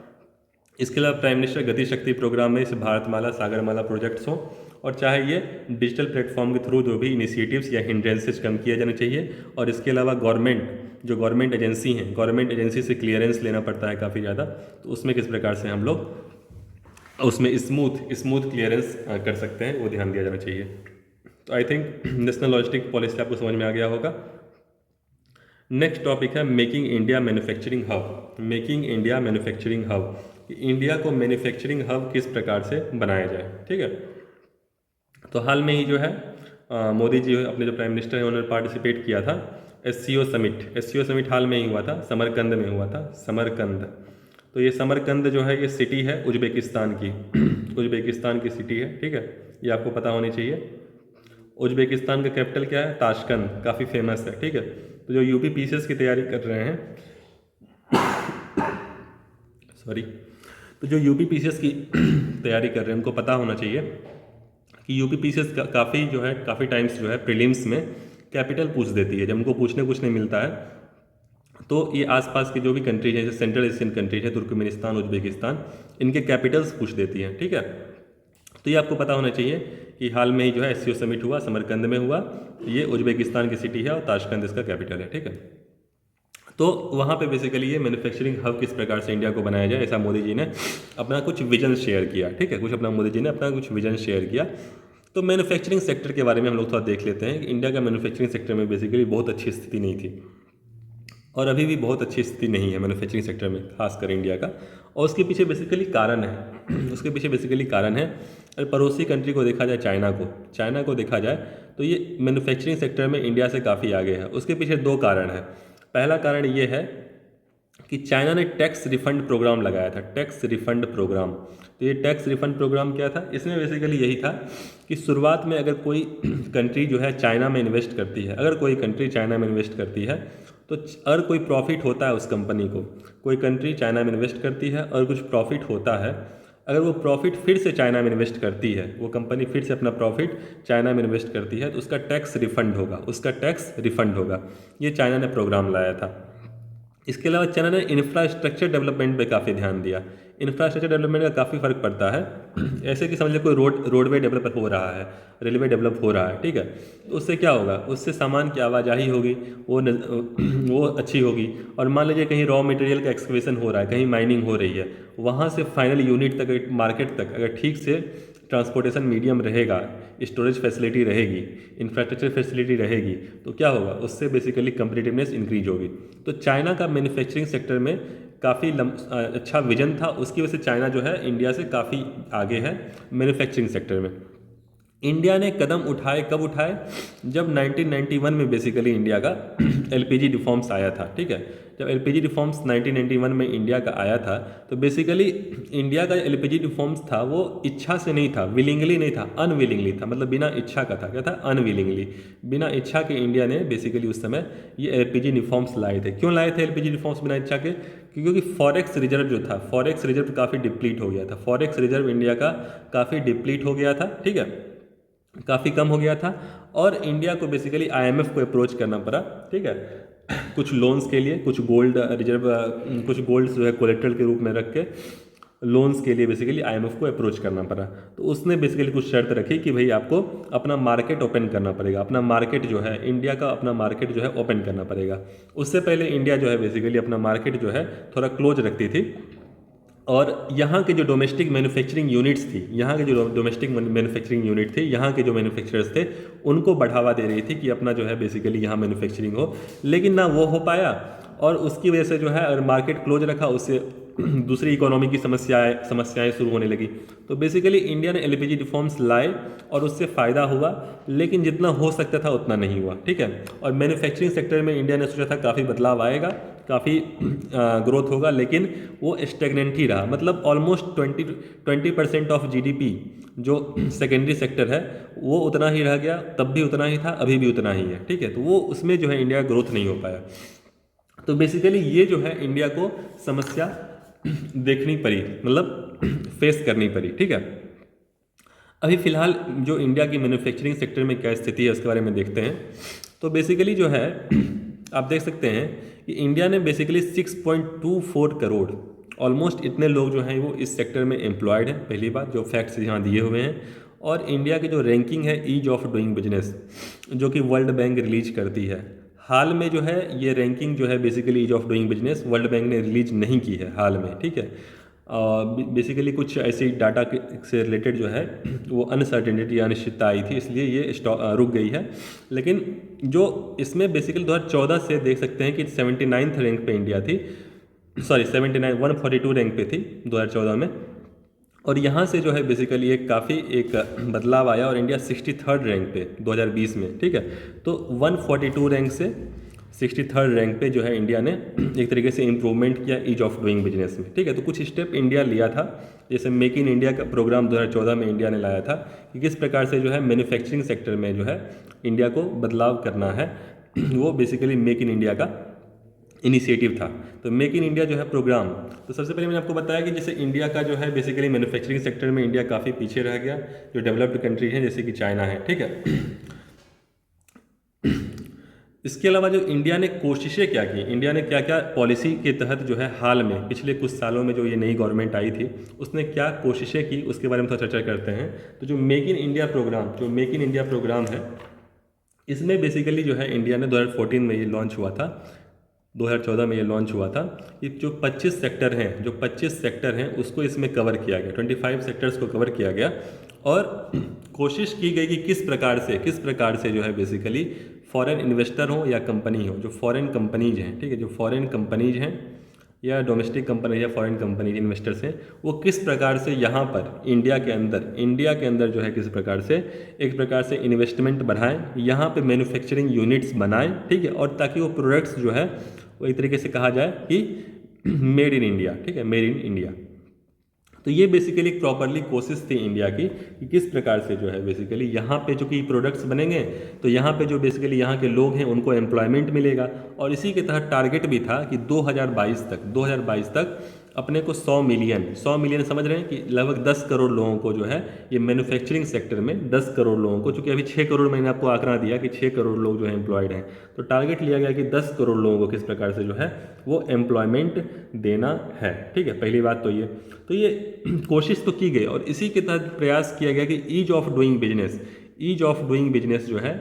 इसके अलावा प्राइम मिनिस्टर गति शक्ति प्रोग्राम में इस भारतमाला सागरमाला प्रोजेक्ट्स हों, और चाहे ये डिजिटल प्लेटफॉर्म के थ्रू जो भी इनिशिएटिव्स या हिंड्रेंसेस कम किए जाने चाहिए। और इसके अलावा गवर्नमेंट एजेंसी से क्लियरेंस लेना पड़ता है काफ़ी ज़्यादा, तो उसमें किस प्रकार से हम लोग उसमें स्मूथ क्लियरेंस कर सकते हैं, वो ध्यान दिया जाना चाहिए। तो I think national logistic policy आपको समझ में आ गया होगा। नेक्स्ट टॉपिक है making India manufacturing hub. India को मैन्युफैक्चरिंग हब किस प्रकार से बनाया जाए, ठीक है। तो हाल में ही जो है मोदी जी अपने जो प्राइम मिनिस्टर हैं उन्होंने पार्टिसिपेट किया था SCO समिट हाल में ही हुआ था, समरकंद में हुआ था। तो ये समरकंद जो है ये सिटी है उज्बेकिस्तान की उज्बेकिस्तान की सिटी है, ठीक है, ये आपको पता होनी चाहिए। उज्बेकिस्तान का कैपिटल क्या है? ताशकंद, काफ़ी फेमस है, ठीक है। तो जो यूपी पीसीएस की तैयारी कर रहे हैं सॉरी, तो जो यूपी पीसीएस की तैयारी कर रहे हैं उनको पता होना चाहिए कि यूपी पीसीएस काफ़ी जो है काफ़ी टाइम्स जो है प्रीलिम्स में कैपिटल पूछ देती है। जब उनको पूछने कुछ नहीं मिलता है तो ये आसपास के जो भी कंट्रीज हैं जैसे सेंट्रल एशियन कंट्रीज है, तुर्कमेनिस्तान, उज्बेकिस्तान, इनके कैपिटल्स पूछ देती हैं, ठीक है। तो ये आपको पता होना चाहिए कि हाल में ही जो है एससीओ समिट हुआ, समरकंद में हुआ, ये उज्बेकिस्तान की सिटी है और ताशकंद इसका कैपिटल है, ठीक है। तो वहाँ पे बेसिकली ये मैन्युफैक्चरिंग हब किस प्रकार से इंडिया को बनाया जाए, ऐसा मोदी जी ने अपना कुछ विजन शेयर किया, ठीक है, मोदी जी ने अपना कुछ विजन शेयर किया। तो मैन्युफैक्चरिंग सेक्टर के बारे में हम लोग थोड़ा देख लेते हैं कि इंडिया का मैन्युफैक्चरिंग सेक्टर में बेसिकली बहुत अच्छी स्थिति नहीं थी और अभी भी बहुत अच्छी स्थिति नहीं है मैन्युफैक्चरिंग सेक्टर में, खासकर इंडिया का। और उसके पीछे बेसिकली कारण है उसके पीछे बेसिकली कारण है, अगर पड़ोसी कंट्री को देखा जाए, चाइना को देखा जाए तो ये मैन्युफैक्चरिंग सेक्टर में इंडिया से काफ़ी आगे है। उसके पीछे दो कारण है। पहला कारण ये है कि चाइना ने टैक्स रिफंड प्रोग्राम लगाया था, टैक्स रिफंड प्रोग्राम। तो ये टैक्स रिफंड प्रोग्राम क्या था? इसमें बेसिकली यही था कि शुरुआत में अगर कोई कंट्री जो है चाइना में इन्वेस्ट करती है, अगर कोई कंट्री चाइना में इन्वेस्ट करती है तो अगर कोई प्रॉफिट होता है उस कंपनी को, कोई कंट्री चाइना में इन्वेस्ट करती है और कुछ प्रॉफिट होता है, अगर वो प्रॉफिट फिर से चाइना में इन्वेस्ट करती है, वो कंपनी फिर से अपना प्रॉफिट चाइना में इन्वेस्ट करती है तो उसका टैक्स रिफंड होगा। ये चाइना ने प्रोग्राम लाया था। इसके अलावा चाइना ने इंफ्रास्ट्रक्चर डेवलपमेंट पे काफ़ी ध्यान दिया। इंफ्रास्ट्रक्चर डेवलपमेंट का काफ़ी फर्क पड़ता है। ऐसे कि समझ लो कोई रोडवे डेवलप हो रहा है, रेलवे डेवलप हो रहा है, ठीक है, तो उससे क्या होगा? उससे सामान की आवाजाही होगी, वो अच्छी होगी। और मान लीजिए कहीं रॉ मटेरियल का एक्सकवेशन हो रहा है, कहीं माइनिंग हो रही है, वहाँ से फाइनल यूनिट तक, मार्केट तक अगर ठीक से ट्रांसपोर्टेशन मीडियम रहेगा, स्टोरेज फैसिलिटी रहेगी, इंफ्रास्ट्रक्चर फैसिलिटी रहेगी, तो क्या होगा? उससे बेसिकली कंपटीटिवनेस इंक्रीज होगी। तो चाइना का मैन्युफैक्चरिंग सेक्टर में काफ़ी अच्छा विजन था, उसकी वजह से चाइना जो है इंडिया से काफ़ी आगे है मैन्युफैक्चरिंग सेक्टर में। इंडिया ने कदम उठाए, कब उठाए? जब 1991 में बेसिकली इंडिया का एलपीजी रिफॉर्म्स आया था, ठीक है। जब एलपीजी रिफॉर्म्स 1991 में इंडिया का आया था तो बेसिकली इंडिया का एलपीजी रिफॉर्म्स था वो इच्छा से नहीं था, विलिंगली नहीं था, अनविलिंगली था, मतलब बिना इच्छा का था। क्या था? अनविलिंगली, बिना इच्छा के इंडिया ने बेसिकली उस समय ये एलपीजी रिफॉर्म्स लाए थे। क्यों लाए थे एलपीजी रिफॉर्म्स बिना इच्छा के? क्योंकि फॉरेक्स रिजर्व जो था, फॉरेक्स रिजर्व काफ़ी डिप्लीट हो गया था, फॉरेक्स रिजर्व इंडिया का काफ़ी डिप्लीट हो गया था, ठीक है, काफ़ी कम हो गया था। और इंडिया को बेसिकली आईएमएफ को अप्रोच करना पड़ा, ठीक है, कुछ लोन्स के लिए, कुछ गोल्ड रिजर्व, कुछ गोल्ड जो है कोलेट्रल के रूप में रख के लोन्स के लिए बेसिकली आईएमएफ को अप्रोच करना पड़ा। तो उसने बेसिकली कुछ शर्त रखी कि भाई आपको अपना मार्केट ओपन करना पड़ेगा, अपना मार्केट जो है इंडिया का, अपना मार्केट जो है ओपन करना पड़ेगा। उससे पहले इंडिया जो है बेसिकली अपना मार्केट जो है थोड़ा क्लोज रखती थी और यहाँ के जो डोमेस्टिक मैन्युफैक्चरिंग यूनिट्स थी, यहाँ के जो डोमेस्टिक मैन्युफैक्चरिंग यूनिट थे, यहाँ के जो मैन्युफैक्चरर्स थे, उनको बढ़ावा दे रही थी कि अपना जो है बेसिकली यहाँ मैन्युफैक्चरिंग हो। लेकिन ना वो हो पाया और उसकी वजह से जो है अगर मार्केट क्लोज रखा उससे दूसरी इकोनॉमी की समस्याएं शुरू होने लगी। तो बेसिकली इंडिया ने एलपीजी रिफॉर्म्स लाए और उससे फ़ायदा हुआ, लेकिन जितना हो सकता था उतना नहीं हुआ, ठीक है। और मैन्युफैक्चरिंग सेक्टर में इंडिया ने सोचा था काफ़ी बदलाव आएगा, काफ़ी ग्रोथ होगा, लेकिन वो स्टेगनेंट ही रहा। मतलब ऑलमोस्ट 20% ऑफ जीडीपी जो सेकेंडरी सेक्टर है वो उतना ही रह गया, तब भी उतना ही था, अभी भी उतना ही है, ठीक है। तो वो उसमें जो है इंडिया का ग्रोथ नहीं हो पाया। तो बेसिकली ये जो है इंडिया को समस्या देखनी पड़ी, मतलब फेस करनी पड़ी, ठीक है। अभी फ़िलहाल जो इंडिया की मैन्युफैक्चरिंग सेक्टर में क्या स्थिति है उसके बारे में देखते हैं। तो बेसिकली जो है आप देख सकते हैं कि इंडिया ने बेसिकली 6.24 करोड़, ऑलमोस्ट इतने लोग जो हैं वो इस सेक्टर में एम्प्लॉयड हैं, पहली बात, जो फैक्ट्स यहाँ दिए हुए हैं। और इंडिया की जो रैंकिंग है ईज ऑफ डूइंग बिजनेस, जो कि वर्ल्ड बैंक रिलीज करती है, हाल में जो है ये रैंकिंग जो है basically ease of doing business World Bank ने रिलीज नहीं की है हाल में, ठीक है। बेसिकली कुछ ऐसी डाटा से रिलेटेड जो है वो अनसर्टेनिटी, अनिश्चितता आई थी, इसलिए ये रुक गई है। लेकिन जो इसमें बेसिकली 2014 से देख सकते हैं कि 79th रैंक पे इंडिया थी, सॉरी 142 रैंक पे थी 2014 में। और यहाँ से जो है बेसिकली एक बदलाव आया और इंडिया 63rd रैंक पे 2020 में, ठीक है। तो 142 रैंक से 63rd रैंक पे जो है इंडिया ने एक तरीके से इम्प्रूवमेंट किया ईज ऑफ डूइंग बिजनेस में, ठीक है। तो कुछ स्टेप इंडिया लिया था, जैसे मेक इन इंडिया का प्रोग्राम 2014 में इंडिया ने लाया था कि किस प्रकार से जो है मैन्युफैक्चरिंग सेक्टर में जो है इंडिया को बदलाव करना है, वो बेसिकली मेक इन इंडिया का इनिशिएटिव था। तो मेक इन इंडिया जो है प्रोग्राम, तो सबसे पहले मैंने आपको बताया कि जैसे इंडिया का जो है बेसिकली मैन्युफैक्चरिंग सेक्टर में इंडिया काफ़ी पीछे रह गया, जो डेवलप्ड कंट्री है जैसे कि चाइना है, ठीक है। इसके अलावा जो इंडिया ने कोशिशें क्या की, इंडिया ने क्या क्या पॉलिसी के तहत जो है हाल में पिछले कुछ सालों में जो ये नई गवर्नमेंट आई थी उसने क्या कोशिशें की, उसके बारे में थोड़ा चर्चा करते हैं। तो जो मेक इन इंडिया प्रोग्राम, जो मेक इन इंडिया प्रोग्राम है, इसमें बेसिकली जो है इंडिया ने 2014 में ये लॉन्च हुआ था, 2014 में ये लॉन्च हुआ था। ये जो 25 सेक्टर हैं, जो 25 सेक्टर हैं उसको इसमें कवर किया गया, 25 सेक्टर्स को कवर किया गया और कोशिश की गई कि किस प्रकार से जो है बेसिकली फॉरेन इन्वेस्टर हो या कंपनी हो, जो फॉरेन कंपनीज हैं, ठीक है, जो फॉरेन कंपनीज हैं या डोमेस्टिक कंपनी या फॉरेन कंपनी इन्वेस्टर्स हैं, वो किस प्रकार से यहाँ पर इंडिया के अंदर जो है किस प्रकार से एक प्रकार से इन्वेस्टमेंट बढ़ाएं, यहाँ पे मैन्युफैक्चरिंग यूनिट्स बनाएं, ठीक है, और ताकि वो प्रोडक्ट्स जो है वो एक तरीके से कहा जाए कि मेड इन इंडिया, ठीक है, मेड इन इंडिया। तो ये बेसिकली एक प्रॉपरली कोशिश थी इंडिया की कि किस प्रकार से जो है बेसिकली यहाँ पे जो कि प्रोडक्ट्स बनेंगे तो यहाँ पे जो बेसिकली यहाँ के लोग हैं उनको एम्प्लॉयमेंट मिलेगा। और इसी के तहत टारगेट भी था कि 2022 तक अपने को 100 मिलियन समझ रहे हैं कि लगभग 10 करोड़ लोगों को जो है ये मैन्युफैक्चरिंग सेक्टर में 10 करोड़ लोगों को, चूँकि अभी 6 करोड़ मैंने आपको आंकड़ा दिया कि 6 करोड़ लोग जो है एम्प्लॉयड हैं, तो टारगेट लिया गया कि 10 करोड़ लोगों को किस प्रकार से जो है वो एम्प्लॉयमेंट देना है, ठीक है। पहली बात तो ये कोशिश तो की गई और इसी के तहत प्रयास किया गया कि ईज ऑफ डूइंग बिजनेस जो है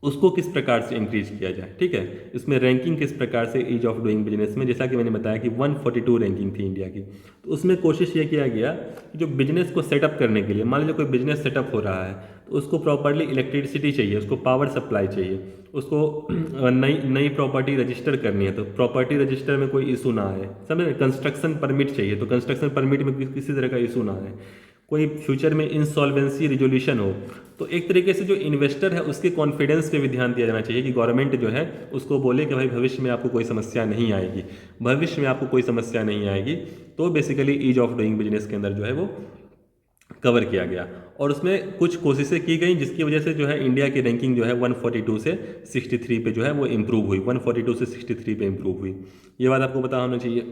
उसको किस प्रकार से इंक्रीज किया जाए, ठीक है। इसमें रैंकिंग किस प्रकार से ईज ऑफ डूइंग बिजनेस में, जैसा कि मैंने बताया कि 142 रैंकिंग थी इंडिया की, तो उसमें कोशिश ये किया गया कि जो बिजनेस को सेटअप करने के लिए, मान लीजिए कोई बिजनेस सेटअप हो रहा है तो उसको प्रॉपरली इलेक्ट्रिसिटी चाहिए, उसको पावर सप्लाई चाहिए, उसको नई प्रॉपर्टी रजिस्टर करनी है तो प्रॉपर्टी रजिस्टर में कोई इशू ना आए, समझ रहे। कंस्ट्रक्शन परमिट चाहिए तो कंस्ट्रक्शन परमिट में किसी तरह का इशू ना आए, कोई फ्यूचर में इंसॉल्वेंसी रिजोल्यूशन हो तो एक तरीके से जो इन्वेस्टर है उसके कॉन्फिडेंस पे भी ध्यान दिया जाना चाहिए कि गवर्नमेंट जो है उसको बोले कि भाई भविष्य में आपको कोई समस्या नहीं आएगी, तो basically ease of doing business के अंदर जो है वो कवर किया गया और उसमें कुछ कोशिशें की गई जिसकी वजह से जो है इंडिया की रैंकिंग जो है 142 से 63 पे जो है वो इम्प्रूव हुई, 142 से 63 पे इम्प्रूव हुई। ये बात आपको पता होना चाहिए।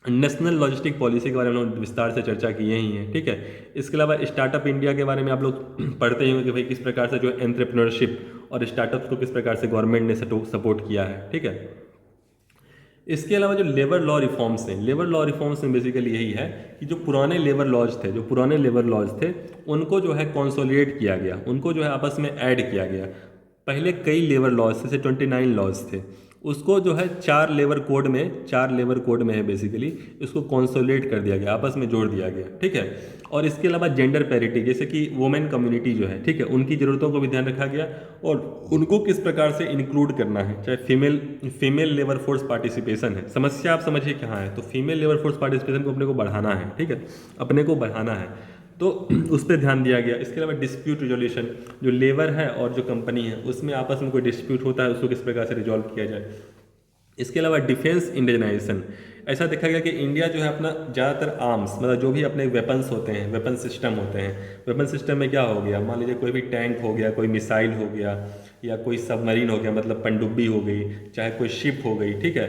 नेशनल लॉजिस्टिक पॉलिसी के बारे में हम लोग विस्तार से चर्चा किए ही हैं, ठीक है। इसके अलावा स्टार्टअप इंडिया के बारे में आप लोग पढ़ते ही होंगे कि भाई किस प्रकार से जो एंटरप्रेन्योरशिप और स्टार्टअप्स को किस प्रकार से गवर्नमेंट ने सपोर्ट किया है, ठीक है। इसके अलावा जो लेबर लॉ रिफॉर्म्स में बेसिकली यही है कि जो पुराने लेबर लॉज थे उनको जो है कंसोलिडेट किया गया, उनको जो है आपस में ऐड किया गया। पहले कई लेबर लॉज जैसे 29 लॉज थे, उसको जो है 4 लेबर कोड में है बेसिकली इसको कंसोलिडेट कर दिया गया, आपस में जोड़ दिया गया, ठीक है। और इसके अलावा जेंडर पैरिटी, जैसे कि वुमेन कम्युनिटी जो है, ठीक है, उनकी ज़रूरतों को भी ध्यान रखा गया और उनको किस प्रकार से इंक्लूड करना है, चाहे फीमेल लेबर फोर्स पार्टिसिपेशन है। समस्या आप समझिए कहाँ है, तो फीमेल लेबर फोर्स पार्टिसिपेशन को अपने को बढ़ाना है, ठीक है, अपने को बढ़ाना है, तो उस पर ध्यान दिया गया। इसके अलावा डिस्प्यूट रिजोल्यूशन, जो लेबर है और जो कंपनी है उसमें आपस में कोई डिस्प्यूट होता है उसको किस प्रकार से रिजॉल्व किया जाए। इसके अलावा डिफेंस इंडिजनाइजेशन, ऐसा देखा गया कि इंडिया जो है अपना ज़्यादातर आर्म्स मतलब जो भी अपने वेपन्स होते हैं, वेपन सिस्टम में क्या हो गया, मान लीजिए कोई भी टैंक हो गया, कोई मिसाइल हो गया या कोई सबमरीन हो गया, मतलब पनडुब्बी हो गई, चाहे कोई शिप हो गई, ठीक है।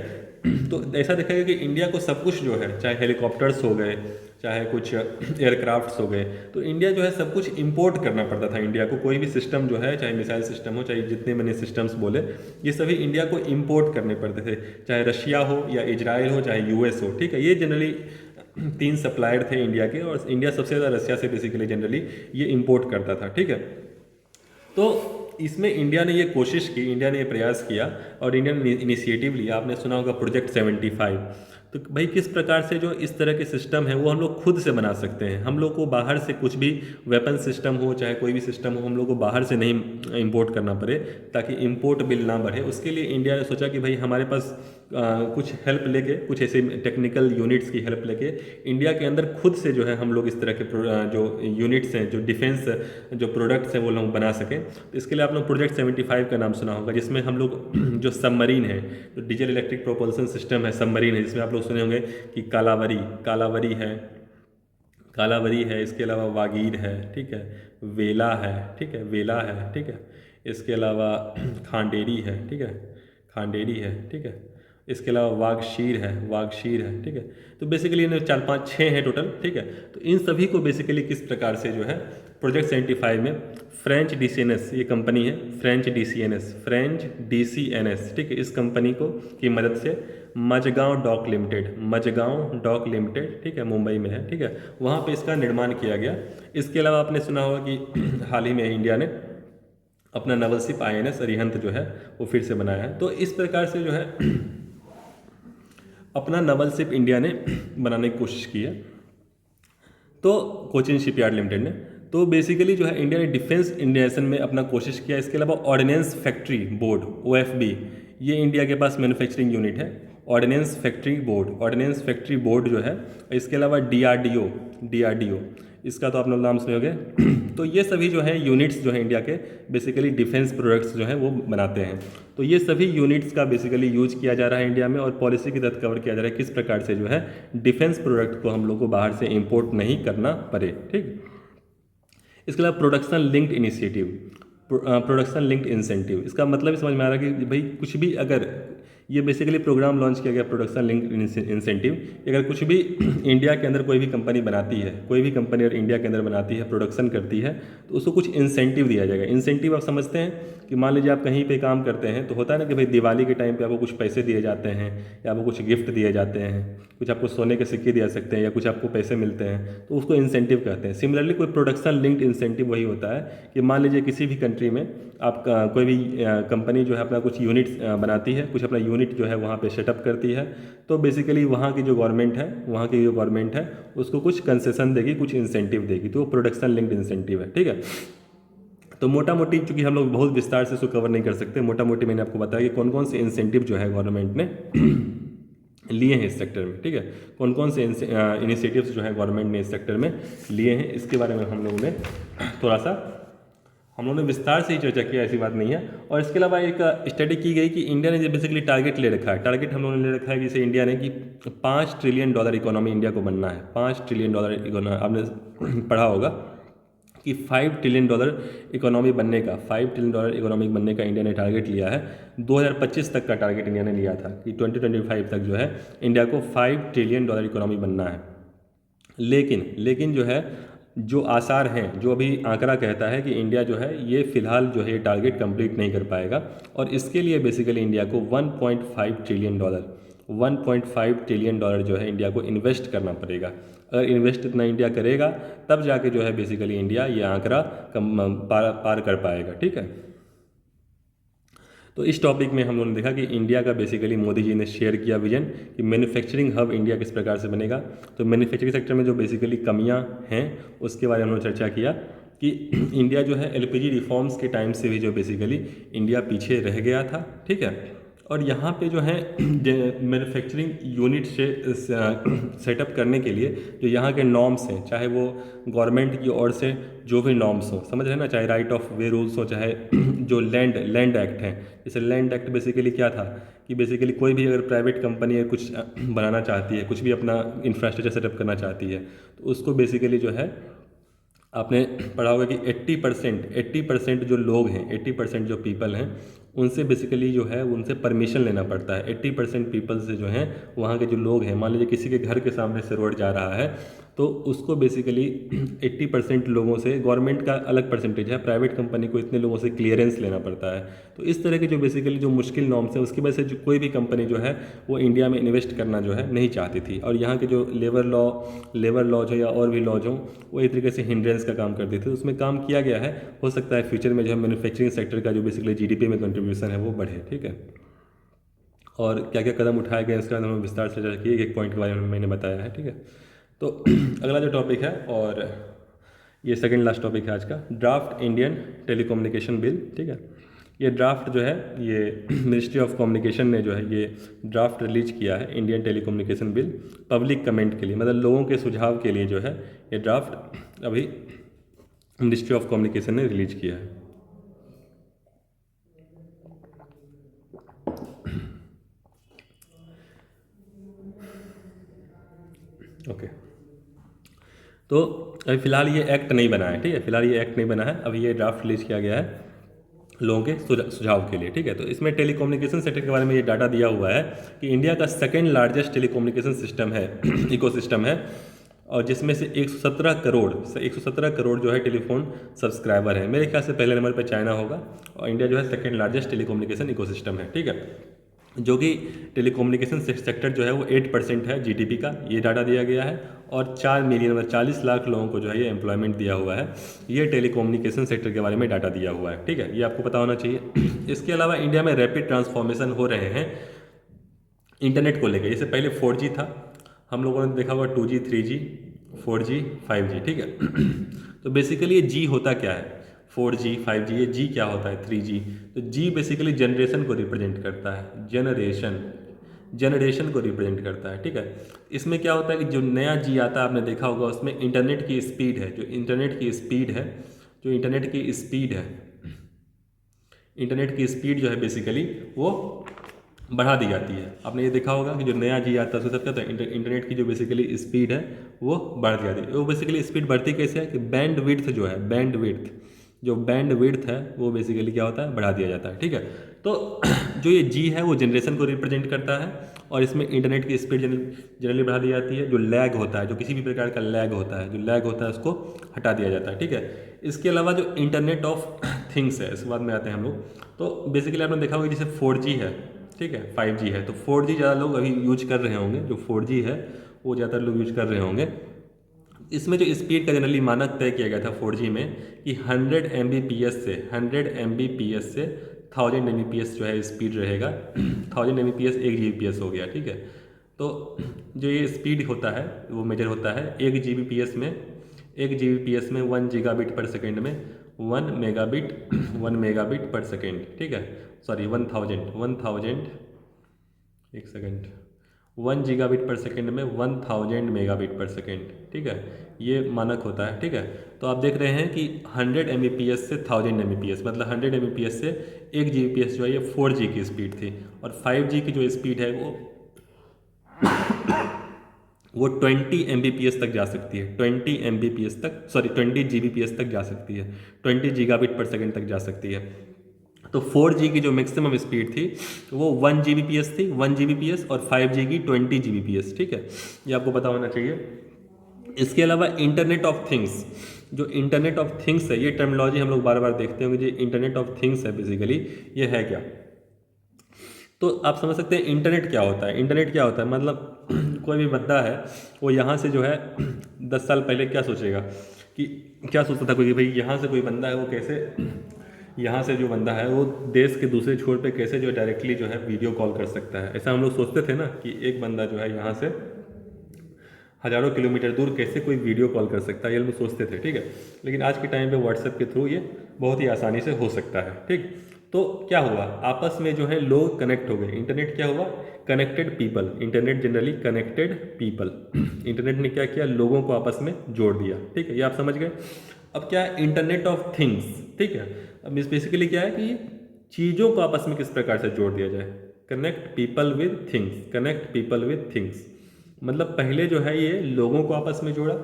तो ऐसा देखा गया कि इंडिया को सब कुछ जो है, चाहे हेलीकॉप्टर्स हो गए, चाहे कुछ एयरक्राफ्ट्स हो गए, तो इंडिया जो है सब कुछ इंपोर्ट करना पड़ता था इंडिया को। कोई भी सिस्टम जो है, चाहे मिसाइल सिस्टम हो, चाहे जितने मैंने सिस्टम्स बोले, ये सभी इंडिया को इंपोर्ट करने पड़ते थे, चाहे रशिया हो या इजराइल हो, चाहे यूएस हो, ठीक है। ये जनरली 3 सप्लायर थे इंडिया के और इंडिया सबसे ज़्यादा रशिया से बेसिकली जनरली ये इंपोर्ट करता था, ठीक है। तो इसमें इंडिया ने ये कोशिश की, इंडिया ने ये प्रयास किया और इंडिया ने इनिशिएटिव लिया। आपने सुना होगा प्रोजेक्ट 75। तो भाई किस प्रकार से जो इस तरह के सिस्टम है वो हम लोग खुद से बना सकते हैं। हम लोग को बाहर से कुछ भी वेपन सिस्टम हो चाहे कोई भी सिस्टम हो, हम लोग को बाहर से नहीं इंपोर्ट करना पड़े, ताकि इंपोर्ट बिल ना बढ़े। उसके लिए इंडिया ने सोचा कि भाई हमारे पास कुछ हेल्प लेके, कुछ ऐसे टेक्निकल यूनिट्स की हेल्प लेके इंडिया के अंदर खुद से जो है हम लोग इस तरह के जो यूनिट्स हैं, जो डिफेंस जो प्रोडक्ट्स हैं वो लोग बना सकें। तो इसके लिए आप लोग प्रोजेक्ट 75 का नाम सुना होगा, जिसमें हम लोग जो सबमरीन है, जो डीजल इलेक्ट्रिक प्रोपल्सन सिस्टम है, सबमरीन है, जिसमें आप लोग सुने होंगे कि कालावरी है, इसके अलावा वागीर है, ठीक है, वेला है, ठीक है, वेला है, ठीक है, इसके अलावा खांडेरी है, ठीक है, खांडेरी है, ठीक है, इसके अलावा वागशीर है, ठीक है। तो बेसिकली इन्हें 4 5 6 हैं टोटल, ठीक है। तो इन सभी को बेसिकली किस प्रकार से जो है प्रोजेक्ट 75 में फ्रेंच डीसीएनएस, ये कंपनी है फ्रेंच डीसीएनएस, ठीक है, इस कंपनी को की मदद से मजगांव डॉक लिमिटेड, ठीक है, मुंबई में है, ठीक है, वहाँ पे इसका निर्माण किया गया। इसके अलावा आपने सुना होगा कि हाल ही में इंडिया ने अपना नवल शिप INS अरिहंत जो है वो फिर से बनाया है। तो इस प्रकार से जो है अपना नवल शिप इंडिया ने बनाने की कोशिश की है, तो कोचिन शिपयार्ड लिमिटेड ने। तो बेसिकली जो है इंडिया ने डिफेंस इंडस्ट्री में अपना कोशिश किया। इसके अलावा ऑर्डिनेंस फैक्ट्री बोर्ड OFB, ये इंडिया के पास मैन्युफैक्चरिंग यूनिट है, ऑर्डिनेंस फैक्ट्री बोर्ड जो है। इसके अलावा DRDO, इसका तो आप लोग नाम सुने होंगे। तो ये सभी जो है यूनिट्स जो है इंडिया के बेसिकली डिफेंस प्रोडक्ट्स जो हैं वो बनाते हैं। तो ये सभी यूनिट्स का बेसिकली यूज किया जा रहा है इंडिया में, और पॉलिसी के तहत कवर किया जा रहा है किस प्रकार से जो है डिफेंस प्रोडक्ट को हम लोग को बाहर से इंपोर्ट नहीं करना पड़े, ठीक। इसके अलावा प्रोडक्शन लिंक्ड इंसेंटिव, इसका मतलब समझ में आ रहा है कि भाई कुछ भी अगर ये बेसिकली प्रोग्राम लॉन्च किया गया प्रोडक्शन लिंक्ड इंसेंटिव, अगर कुछ भी इंडिया के अंदर कोई भी कंपनी बनाती है, कोई भी कंपनी अगर इंडिया के अंदर बनाती है, प्रोडक्शन करती है, तो उसको कुछ इंसेंटिव दिया जाएगा। इंसेंटिव आप समझते हैं कि मान लीजिए आप कहीं पे काम करते हैं तो होता है ना कि भाई दिवाली के टाइम पे आपको कुछ पैसे दिए जाते हैं, या आपको कुछ गिफ्ट दिए जाते हैं, कुछ आपको सोने के सिक्के दिए सकते हैं, या कुछ आपको पैसे मिलते हैं, तो उसको इंसेंटिव कहते हैं। सिमिलरली कोई प्रोडक्शन लिंक्ड इंसेंटिव वही होता है कि मान लीजिए किसी भी कंट्री में आप कोई भी कंपनी जो है अपना कुछ यूनिट्स बनाती है, कुछ अपना यूनिट जो है वहाँ पे सेटअप करती है, तो बेसिकली वहाँ की जो गवर्नमेंट है उसको कुछ कंसेशन देगी, कुछ इंसेंटिव देगी, तो वो प्रोडक्शन लिंक्ड इंसेंटिव है, ठीक है। तो मोटा मोटी चूँकि हम लोग बहुत विस्तार से इसको कवर नहीं कर सकते, मोटा मोटी मैंने आपको बताया कि कौन कौन से इंसेंटिव जो है गवर्नमेंट ने लिए हैं इस सेक्टर में, ठीक है, कौन कौन से इनिशिएटिव्स जो है गवर्नमेंट ने इस सेक्टर में लिए हैं, इसके बारे में हम लोगों ने थोड़ा सा विस्तार से ही चर्चा किया, ऐसी बात नहीं है। और इसके अलावा एक स्टडी की गई कि इंडिया ने जो बेसिकली टारगेट ले रखा है, टारगेट हम लोगों ने ले रखा है जैसे इंडिया ने कि $5 ट्रिलियन इकोनॉमी इंडिया को बनना है। $5 ट्रिलियन इकोनॉमी, आपने पढ़ा होगा कि $5 ट्रिलियन इकोनॉमी बनने का, $5 ट्रिलियन इकोनॉमी बनने का इंडिया ने टारगेट लिया है। 2025 तक का टारगेट इंडिया ने लिया था कि 2025 तक जो है इंडिया को $5 ट्रिलियन इकोनॉमी बनना है। लेकिन जो है जो आसार हैं, जो अभी आंकड़ा कहता है कि इंडिया जो है ये फिलहाल जो है टारगेट कंप्लीट नहीं कर पाएगा, और इसके लिए बेसिकली इंडिया को $1.5 ट्रिलियन जो है इंडिया को इन्वेस्ट करना पड़ेगा। अगर इन्वेस्ट इतना इंडिया करेगा तब जाके जो है बेसिकली इंडिया ये आंकड़ा पार कर पाएगा, ठीक है। तो इस टॉपिक में हम लोगों ने देखा कि इंडिया का बेसिकली मोदी जी ने शेयर किया विजन कि मैन्युफैक्चरिंग हब इंडिया किस प्रकार से बनेगा। तो मैन्युफैक्चरिंग सेक्टर में जो बेसिकली कमियां हैं उसके बारे में हम लोगों ने चर्चा किया कि इंडिया जो है LPG रिफॉर्म्स के टाइम से भी जो बेसिकली इंडिया पीछे रह गया था, ठीक है। और यहाँ पे जो है मैन्युफैक्चरिंग यूनिट से सेटअप करने के लिए जो यहाँ के नॉर्म्स हैं, चाहे वो गवर्नमेंट की ओर से जो भी नॉर्म्स हो, समझ रहे हैं ना, चाहे राइट ऑफ वे रूल्स हो, चाहे जो लैंड एक्ट हैं। जैसे लैंड एक्ट बेसिकली क्या था कि बेसिकली कोई भी अगर प्राइवेट कंपनी कुछ बनाना चाहती है, कुछ भी अपना इंफ्रास्ट्रक्चर सेटअप करना चाहती है, तो उसको बेसिकली जो है आपने पढ़ा होगा कि 80% जो लोग हैं, 80% जो पीपल हैं, उनसे बेसिकली जो है उनसे परमिशन लेना पड़ता है। 80% पीपल से जो हैं वहाँ के जो लोग हैं, मान लीजिए किसी के घर के सामने से रोड जा रहा है तो उसको बेसिकली 80% लोगों से, गवर्नमेंट का अलग परसेंटेज है, प्राइवेट कंपनी को इतने लोगों से क्लियरेंस लेना पड़ता है। तो इस तरह के जो बेसिकली जो मुश्किल नॉर्म्स हैं उसकी वजह से जो कोई भी कंपनी जो है वो इंडिया में इन्वेस्ट करना जो है नहीं चाहती थी, और यहाँ के जो लेबर लॉज हो या और भी लॉज हों वो एक तरीके से हिंड्रेंस का काम करते थे। उसमें काम किया गया है, हो सकता है फ्यूचर में जो है मैन्युफैक्चरिंग सेक्टर का जो बेसिकली GDP में कंट्रीब्यूशन है वो बढ़े, ठीक है। और क्या क्या कदम उठाए गए उसके बाद हम विस्तार से चर्चा की, एक पॉइंट के बारे में मैंने बताया है, ठीक है। तो अगला जो टॉपिक है, और ये सेकंड लास्ट टॉपिक है आज का, ड्राफ्ट इंडियन टेलीकम्युनिकेशन बिल, ठीक है। ये ड्राफ्ट जो है ये मिनिस्ट्री ऑफ कम्युनिकेशन ने जो है ये ड्राफ्ट रिलीज किया है, Indian telecommunication bill, public comment के लिए, मतलब लोगों के सुझाव के लिए जो है ये ड्राफ्ट अभी मिनिस्ट्री ऑफ कम्युनिकेशन ने रिलीज किया है। ओके, तो अभी फ़िलहाल ये एक्ट नहीं बना है, ठीक है, फ़िलहाल ये एक्ट नहीं बना है, अभी ये ड्राफ्ट रिलीज किया गया है लोगों के सुझाव के लिए, ठीक है। तो इसमें टेलीकम्युनिकेशन सेक्टर के बारे में ये डाटा दिया हुआ है कि इंडिया का सेकेंड लार्जेस्ट टेलीकम्युनिकेशन सिस्टम है इकोसिस्टम है, और जिसमें से 117 करोड़ जो है टेलीफोन सब्सक्राइबर है। मेरे ख्याल से पहले नंबर पर चाइना होगा, और इंडिया जो है सेकेंड लार्जेस्ट टेलीकम्युनिकेशन इकोसिस्टम है, ठीक है। जो कि टेलीकम्युनिकेशन सेक्टर जो है वो 8% है जीडीपी का, ये डाटा दिया गया है, और 4 मिलियन मतलब 40 लाख लोगों को जो है ये एम्प्लॉयमेंट दिया हुआ है। ये टेलीकम्युनिकेशन सेक्टर के बारे में डाटा दिया हुआ है, ठीक है, ये आपको पता होना चाहिए। इसके अलावा इंडिया में रैपिड ट्रांसफॉर्मेशन हो रहे हैं इंटरनेट को लेकर। जैसे पहले 4G था, हम लोगों ने देखा होगा 2G 3G 4G 5G, ठीक है। तो बेसिकली ये जी होता क्या है, 4G 5G, ये जी क्या होता है 3G। तो जी बेसिकली जनरेशन को रिप्रेजेंट करता है, जनरेशन को रिप्रेजेंट करता है, ठीक है। इसमें क्या होता है कि जो नया जी आता है, आपने देखा होगा, उसमें इंटरनेट की स्पीड है, जो इंटरनेट की स्पीड है, इंटरनेट की स्पीड जो है बेसिकली वो बढ़ा दी जाती है। आपने ये देखा होगा कि जो नया जी आता है उसके साथ क्या होता है, इंटरनेट की जो बेसिकली स्पीड है वो बढ़ जाती है। वो बेसिकली स्पीड बढ़ती कैसे है कि बैंड विड्थ है वो बेसिकली क्या होता है, बढ़ा दिया जाता है, ठीक है। तो जो ये जी है वो जनरेशन को रिप्रेजेंट करता है, और इसमें इंटरनेट की स्पीड जनरली बढ़ा दी जाती है। जो लैग होता है, जो किसी भी प्रकार का लैग होता है उसको हटा दिया जाता है, ठीक है। इसके अलावा जो इंटरनेट ऑफ थिंग्स है, इसके बाद में आते हैं हम लोग। तो बेसिकली आपने देखा होगा जैसे 4G है, ठीक है, 5G है, तो 4G ज़्यादा लोग अभी यूज कर रहे होंगे, जो 4G है वो ज़्यादातर लोग यूज कर रहे होंगे। इसमें जो स्पीड का जनरली मानक तय किया गया था 4G में कि 100 Mbps से 1000 Mbps जो है स्पीड रहेगा। 1000 Mbps 1 Gbps हो गया, ठीक है। तो जो ये स्पीड होता है वो मेजर होता है 1 Gbps में, 1 गीगाबिट पर सेकेंड में 1 मेगाबिट पर सेकेंड, ठीक है, सॉरी 1000 एक सेकेंड 1 गीगाबिट पर सेकेंड में 1000 मेगाबिट पर सेकेंड, ठीक है, ये मानक होता है, ठीक है। तो आप देख रहे हैं कि 100 Mbps से 1000 Mbps, मतलब 100 Mbps से 1 Gbps जो है ये 4G की स्पीड थी, और 5G की जो स्पीड है वो 20 Mbps तक जा सकती है, 20 Mbps तक, सॉरी 20 Gbps तक जा सकती है, 20 गीगाबिट पर सेकेंड तक जा सकती है। तो 4G की जो मैक्सिमम स्पीड थी वो 1 Gbps थी, 1 Gbps, और 5G की 20 Gbps, ठीक है, ये आपको पता होना चाहिए। इसके अलावा इंटरनेट ऑफ थिंग्स, जो इंटरनेट ऑफ थिंग्स है, ये टर्मिनोलॉजी हम लोग बार बार देखते होंगे, जो इंटरनेट ऑफ थिंग्स है बेसिकली ये है क्या। तो आप समझ सकते हैं इंटरनेट क्या होता है। इंटरनेट क्या होता है मतलब कोई भी बंदा है वो यहाँ से जो है 10 साल पहले क्या सोचेगा कि क्या सोचता था कोई कि भाई यहाँ से कोई बंदा है वो कैसे, यहाँ से जो बंदा है वो देश के दूसरे छोर पे कैसे जो डायरेक्टली जो है वीडियो कॉल कर सकता है। ऐसा हम लोग सोचते थे ना कि एक बंदा जो है यहाँ से हज़ारों किलोमीटर दूर कैसे कोई वीडियो कॉल कर सकता है, ये लोग सोचते थे, ठीक है। लेकिन आज के टाइम पे व्हाट्सएप के थ्रू ये बहुत ही आसानी से हो सकता है, ठीक। तो क्या हुआ, आपस में जो है लोग कनेक्ट हो गए। इंटरनेट क्या हुआ, connected people, internet generally connected people. Internet ने क्या किया, लोगों को आपस में जोड़ दिया, ठीक है, ये आप समझ गए। अब क्या है इंटरनेट ऑफ थिंग्स, ठीक है। अब इस बेसिकली क्या है कि चीज़ों को आपस में किस प्रकार से जोड़ दिया जाए, कनेक्ट पीपल विद थिंग्स, मतलब पहले जो है ये लोगों को आपस में जोड़ा।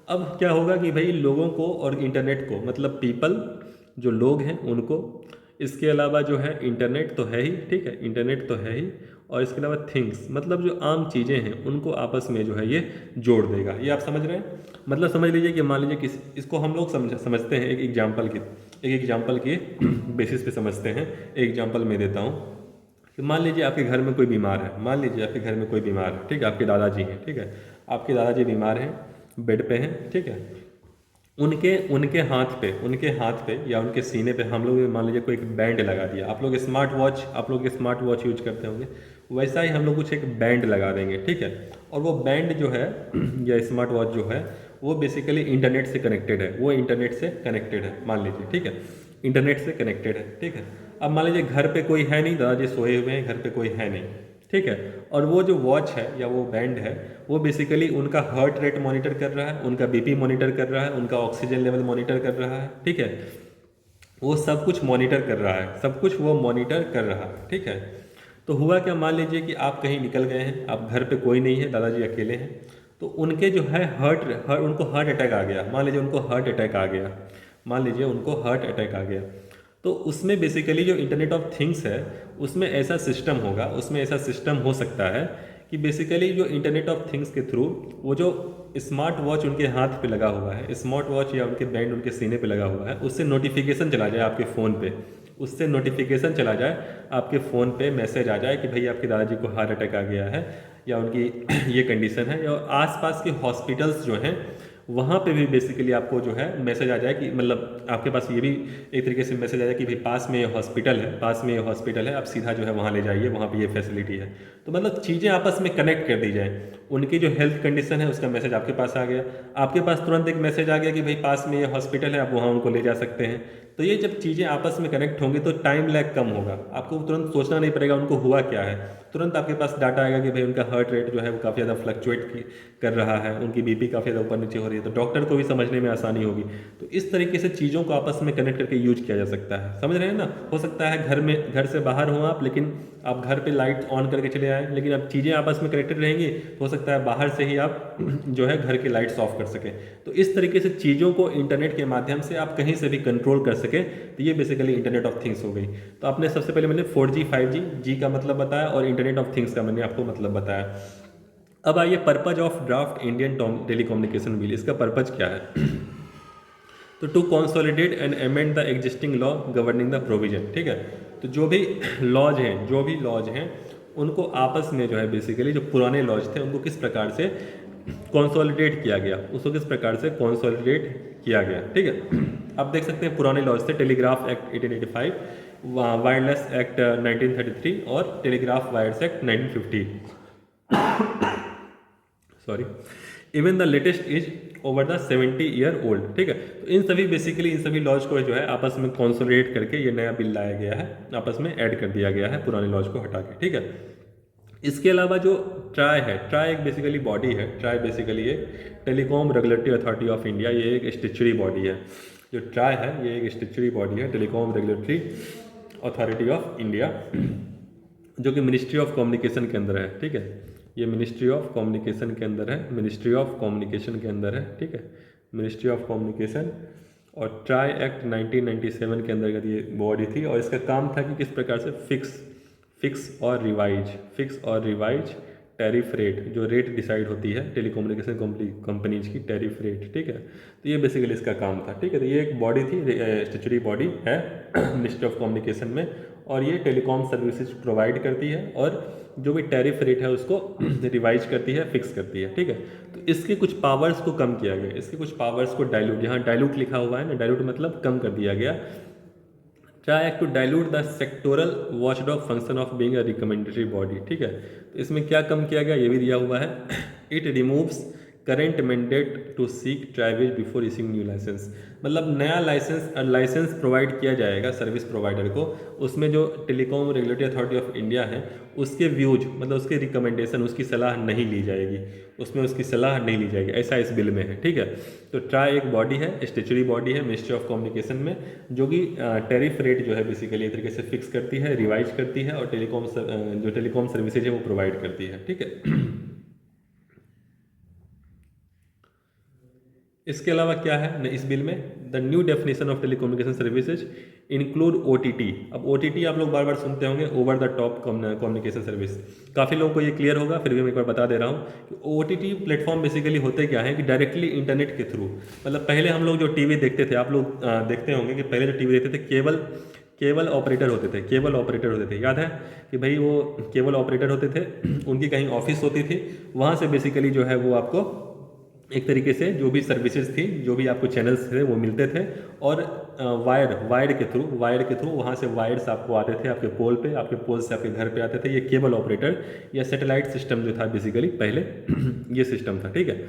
अब क्या होगा कि भाई लोगों को और इंटरनेट को, मतलब पीपल जो लोग हैं उनको, इसके अलावा जो है इंटरनेट तो है ही, ठीक है, इंटरनेट तो है ही, और इसके अलावा थिंग्स मतलब जो आम चीज़ें हैं उनको आपस में जो है ये जोड़ देगा। ये आप समझ रहे हैं, मतलब समझ लीजिए कि मान लीजिए किस, इसको हम लोग समझते हैं एक एग्जाम्पल के बेसिस पे समझते हैं। एक एग्जाम्पल मैं देता हूँ कि मान लीजिए आपके घर में कोई बीमार है, ठीक है, आपके दादाजी हैं, ठीक है, आपके दादाजी बीमार हैं, बेड पे हैं, ठीक है। उनके हाथ पे या उनके सीने पे हम लोग मान लीजिए कोई एक बैंड लगा दिया। आप लोग स्मार्ट वॉच यूज करते होंगे, वैसा ही हम लोग कुछ एक बैंड लगा देंगे, ठीक है। और वो बैंड जो है या स्मार्ट वॉच जो है वो बेसिकली इंटरनेट से कनेक्टेड है, वो इंटरनेट से कनेक्टेड है मान लीजिए, ठीक है, इंटरनेट से कनेक्टेड है, ठीक है। अब मान लीजिए घर पे कोई है नहीं, दादाजी सोए हुए हैं, घर पे कोई है नहीं, ठीक है। और वो जो वॉच है या वो बैंड है वो बेसिकली उनका हार्ट रेट मॉनिटर कर रहा है, उनका बीपी मॉनिटर कर रहा है, उनका ऑक्सीजन लेवल मॉनिटर कर रहा है, ठीक है। वो सब कुछ मॉनिटर कर रहा है, सब कुछ वो मॉनिटर कर रहा है, ठीक है। तो हुआ क्या, मान लीजिए कि आप कहीं निकल गए हैं, आप घर पे कोई नहीं है, दादाजी अकेले हैं, तो उनके जो है उनको हार्ट अटैक आ गया, मान लीजिए उनको हार्ट अटैक आ गया, मान लीजिए उनको हार्ट अटैक आ गया। तो उसमें बेसिकली जो इंटरनेट ऑफ थिंग्स है उसमें ऐसा सिस्टम होगा, उसमें ऐसा सिस्टम हो सकता है कि बेसिकली जो इंटरनेट ऑफ थिंग्स के थ्रू वो जो स्मार्ट वॉच उनके हाथ पे लगा हुआ है, स्मार्ट वॉच या उनके बैंड उनके सीने पे लगा हुआ है, उससे नोटिफिकेशन चला जाए आपके फ़ोन पे, उससे नोटिफिकेशन चला जाए आपके फ़ोन पे, मैसेज आ जाए कि भाई आपके दादाजी को हार्ट अटैक आ गया है या उनकी ये कंडीशन है। या आसपास के हॉस्पिटल्स जो हैं वहाँ पे भी बेसिकली आपको जो है मैसेज आ जाए कि मतलब आपके पास ये भी एक तरीके से मैसेज आ जाए कि भाई पास में ये हॉस्पिटल है, पास में ये हॉस्पिटल है, आप सीधा जो है वहाँ ले जाइए, वहाँ पे ये फैसिलिटी है। तो मतलब चीज़ें आपस में कनेक्ट कर दी जाए, उनकी जो हेल्थ कंडीशन है उसका मैसेज आपके पास आ गया, आपके पास तुरंत एक मैसेज आ गया कि भाई पास में ये हॉस्पिटल है, आप वहाँ उनको ले जा सकते हैं। तो ये जब चीज़ें आपस में कनेक्ट होंगी तो टाइम लैग कम होगा, आपको तुरंत सोचना नहीं पड़ेगा उनको हुआ क्या है, तुरंत आपके पास डाटा आएगा कि भाई उनका हार्ट रेट जो है वो काफ़ी ज़्यादा फ्लक्चुएट कर रहा है, उनकी बीपी काफ़ी ज़्यादा ऊपर नीचे हो रही है, तो डॉक्टर को भी समझने में आसानी होगी। तो इस तरीके से चीज़ों को आपस में कनेक्ट करके यूज किया जा सकता है, समझ रहे हैं ना। हो सकता है घर से बाहर हो आप, लेकिन आप घर पे लाइट ऑन करके चले आए, लेकिन अब चीज़ें आपस में कनेक्टेड रहेंगी तो हो सकता है बाहर से ही आप जो है घर के लाइट्स ऑफ कर सकें। तो इस तरीके से चीज़ों को इंटरनेट के माध्यम से आप कहीं से भी कंट्रोल कर सकें, तो ये बेसिकली इंटरनेट ऑफ थिंग्स हो गई। तो आपने सबसे पहले मैंने 4G 5G जी का मतलब बताया और इंटरनेट ऑफ थिंग्स का मैंने आपको मतलब बताया। अब आइए purpose of draft Indian telecommunication bill, इसका पर्पज क्या है। तो to consolidate and amend the existing law governing the provision, ठीक है। तो जो भी लॉज हैं उनको आपस में जो है बेसिकली जो पुराने लॉज थे उनको किस प्रकार से कंसोलिडेट किया गया, उसको किस प्रकार से कंसोलिडेट किया गया, ठीक है। आप देख सकते हैं पुराने लॉज थे टेलीग्राफ एक्ट 1885, वायरलेस एक्ट 1933 और telegraph wires act 1950। Sorry, even the latest is over the 70 year old, ठीक है। तो इन सभी लॉज को जो है आपस में कंसोलिडेट करके ये नया बिल लाया गया है, आपस में ऐड कर दिया गया है पुराने लॉज को हटा के, ठीक है। इसके अलावा जो ट्राई है, ट्राई एक बेसिकली बॉडी है, ट्राई बेसिकली एक telecom regulatory authority of India, ये एक स्टैट्यूटरी बॉडी है। जो ट्राई है ये एक स्टैट्यूटरी बॉडी है, telecom regulatory authority of India, जो कि मिनिस्ट्री ऑफ कम्युनिकेशन के अंदर है, ठीक है। ये मिनिस्ट्री ऑफ कम्युनिकेशन के अंदर है, मिनिस्ट्री ऑफ कम्युनिकेशन के अंदर है, ठीक है, मिनिस्ट्री ऑफ कम्युनिकेशन। और ट्राई एक्ट 1997 के अंतर्गत ये बॉडी थी और इसका काम था कि किस प्रकार से फिक्स और रिवाइज टैरिफ रेट, जो रेट डिसाइड होती है टेलीकम्युनिकेशन कंपनीज की, टैरिफ रेट, ठीक है। तो ये बेसिकली इसका काम था, ठीक है। तो ये एक बॉडी थी, स्टैट्यूटरी बॉडी है मिनिस्ट्री ऑफ कम्युनिकेशन में, और ये टेलीकॉम सर्विसेज प्रोवाइड करती है और जो भी टैरिफ रेट है उसको रिवाइज करती है, फिक्स करती है, ठीक है। तो इसके कुछ पावर्स को कम किया गया, इसके कुछ पावर्स को डाइल्यूट, यहाँ डाइल्यूट लिखा हुआ है ना, डाइल्यूट मतलब कम कर दिया गया। Try to dilute the sectoral watchdog function of being a recommendatory body, ठीक है। तो इसमें क्या कम किया गया ये भी दिया हुआ है। It removes current mandate to seek ट्राइवेज बिफोर इशिंग न्यू लाइसेंस, मतलब नया लाइसेंस प्रोवाइड किया जाएगा सर्विस प्रोवाइडर को, उसमें जो telecom regulatory authority of India है उसके व्यूज मतलब उसके रिकमेंडेशन, उसकी सलाह नहीं ली जाएगी, उसमें उसकी सलाह नहीं ली जाएगी, ऐसा इस बिल में है, ठीक है। तो ट्राई एक बॉडी है, स्टैट्यूटरी बॉडी है मिनिस्ट्री ऑफ कम्युनिकेशन में, जो कि टैरिफ रेट जो है बेसिकली एक तरीके से फिक्स करती है, रिवाइज करती है और जो टेलीकॉम सर्विसेज है वो प्रोवाइड करती है, ठीक है। इसके अलावा क्या है इस बिल में, the new definition of telecommunication services include OTT। अब OTT आप लोग बार बार सुनते होंगे, over the top communication service, काफ़ी लोगों को ये क्लियर होगा, फिर भी मैं एक बार बता दे रहा हूँ कि OTT प्लेटफॉर्म बेसिकली होते क्या है कि डायरेक्टली इंटरनेट के थ्रू, मतलब पहले हम लोग जो टीवी देखते थे, आप लोग देखते होंगे कि पहले जो टीवी देखते थे केबल ऑपरेटर होते थे, याद है कि भाई वो केबल ऑपरेटर होते थे, उनकी कहीं ऑफिस होती थी, वहाँ से बेसिकली जो है वो आपको एक तरीके से जो भी सर्विसेज थी, जो भी आपको चैनल्स थे वो मिलते थे, और वायर के थ्रू वहाँ से वायर्स आपको आते थे आपके पोल पे, आपके पोल से आपके घर पे आते थे। ये केबल ऑपरेटर या सैटेलाइट सिस्टम जो था बेसिकली पहले ये सिस्टम था, ठीक है।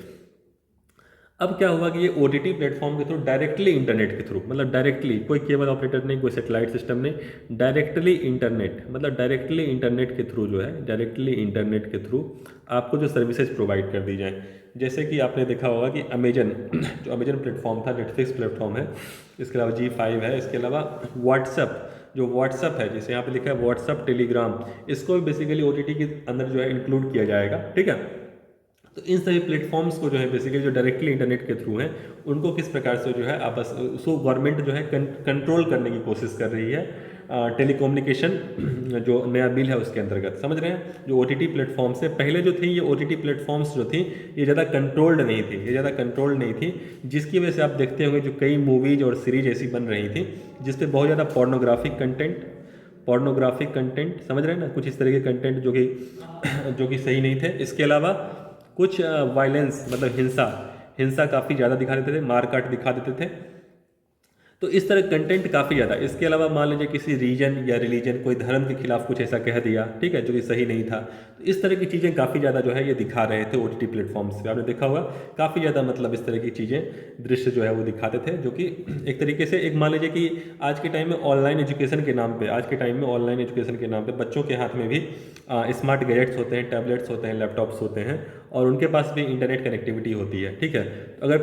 अब क्या हुआ कि ये OTT प्लेटफॉर्म के थ्रू डायरेक्टली इंटरनेट के थ्रू, मतलब डायरेक्टली, कोई केबल ऑपरेटर नहीं, कोई सैटेलाइट सिस्टम नहीं, डायरेक्टली इंटरनेट, मतलब डायरेक्टली इंटरनेट के थ्रू जो है, डायरेक्टली इंटरनेट के थ्रू आपको जो सर्विसेज प्रोवाइड कर दी जाए। जैसे कि आपने देखा होगा कि अमेजन जो अमेजन प्लेटफॉर्म था, नेटफ्लिक्स प्लेटफॉर्म है, इसके अलावा G5 है, इसके अलावा व्हाट्सअप है, जैसे यहाँ पे लिखा है व्हाट्सअप, टेलीग्राम, इसको भी बेसिकली OTT के अंदर जो है इंक्लूड किया जाएगा, ठीक है। तो इन सभी प्लेटफॉर्म्स को जो है बेसिकली जो डायरेक्टली इंटरनेट के थ्रू हैं, उनको किस प्रकार से जो है आपस उसको गवर्नमेंट जो है कंट्रोल करने की कोशिश कर रही है, टेलीकम्युनिकेशन जो नया बिल है उसके अंतर्गत, समझ रहे हैं। जो OTT प्लेटफॉर्म्स से पहले जो थी, ये OTT प्लेटफॉर्म्स जो थी ये ज़्यादा कंट्रोल्ड नहीं थी, जिसकी वजह से आप देखते होंगे जो कई मूवीज और सीरीज ऐसी बन रही थी जिसपे बहुत ज़्यादा पोर्नोग्राफिक कंटेंट, समझ रहे हैं ना, कुछ इस तरह के कंटेंट जो कि सही नहीं थे। इसके अलावा कुछ वायलेंस, मतलब हिंसा काफ़ी ज़्यादा दिखा देते थे, मारकाट दिखा देते थे, तो इस तरह कंटेंट काफ़ी ज़्यादा। इसके अलावा मान लीजिए किसी रीजन या रिलीजन, कोई धर्म के खिलाफ कुछ ऐसा कह दिया, ठीक है, जो कि सही नहीं था, तो इस तरह की चीज़ें काफ़ी ज़्यादा जो है ये दिखा रहे थे OTT प्लेटफॉर्म्स पे। आपने देखा होगा काफ़ी ज़्यादा, मतलब इस तरह की चीज़ें, दृश्य जो है वो दिखाते थे, जो कि एक तरीके से, एक मान लीजिए कि आज के टाइम में ऑनलाइन एजुकेशन के नाम पर बच्चों के हाथ में भी स्मार्ट गैजेट्स होते हैं, टैबलेट्स होते हैं, लैपटॉप्स होते हैं, और उनके पास भी इंटरनेट कनेक्टिविटी होती है, ठीक है। तो अगर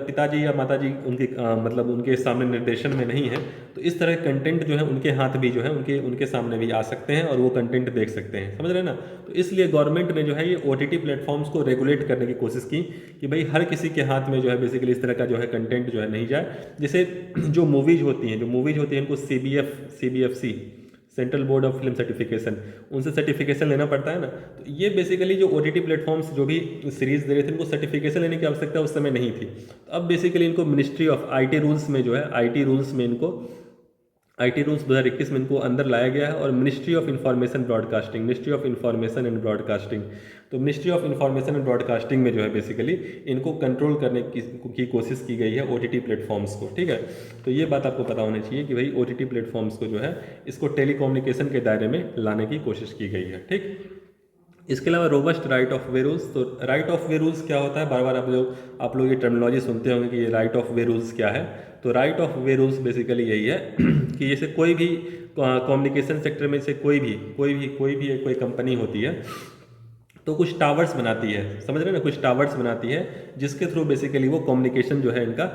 पिताजी या माताजी उनके मतलब उनके सामने निर्देशन में नहीं है, तो इस तरह कंटेंट जो है उनके हाथ भी जो है उनके सामने भी आ सकते हैं और वो कंटेंट देख सकते हैं, समझ रहे हैं ना। तो इसलिए गवर्नमेंट ने जो है ये OTT प्लेटफॉर्म्स को रेगुलेट करने की कोशिश की कि भाई हर किसी के हाथ में जो है बेसिकली इस तरह का जो है कंटेंट जो है नहीं जाए। जैसे जो मूवीज होती हैं इनको CBFC, central board of film certification, उनसे सर्टिफिकेशन लेना पड़ता है ना। तो ये बेसिकली जो OTT प्लेटफॉर्म्स जो भी सीरीज दे रहे थे, इनको सर्टिफिकेशन लेने की आवश्यकता उस समय नहीं थी। तो अब बेसिकली इनको मिनिस्ट्री ऑफ IT रूल्स में जो है, IT रूल्स 2021 में इनको अंदर लाया गया है, और ministry of information and broadcasting, तो ministry of information and broadcasting में जो है बेसिकली इनको कंट्रोल करने की कोशिश की गई है OTT प्लेटफॉर्म्स को, ठीक है। तो ये बात आपको पता होनी चाहिए कि भाई OTT प्लेटफॉर्म्स को जो है इसको टेलीकम्युनिकेशन के दायरे में लाने की कोशिश की गई है, ठीक। इसके अलावा robust right of way rules, तो राइट ऑफ वे रूल्स क्या होता है, बार बार आप लोग ये टर्मिनोलॉजी सुनते होंगे कि ये राइट ऑफ वे रूल्स क्या है। तो right of way rules basically यही है कि जैसे कोई भी कम्युनिकेशन सेक्टर में से कोई कंपनी होती है, तो कुछ टावर्स बनाती है, समझ रहे हैं ना, कुछ टावर्स बनाती है जिसके थ्रू बेसिकली वो कम्युनिकेशन जो है इनका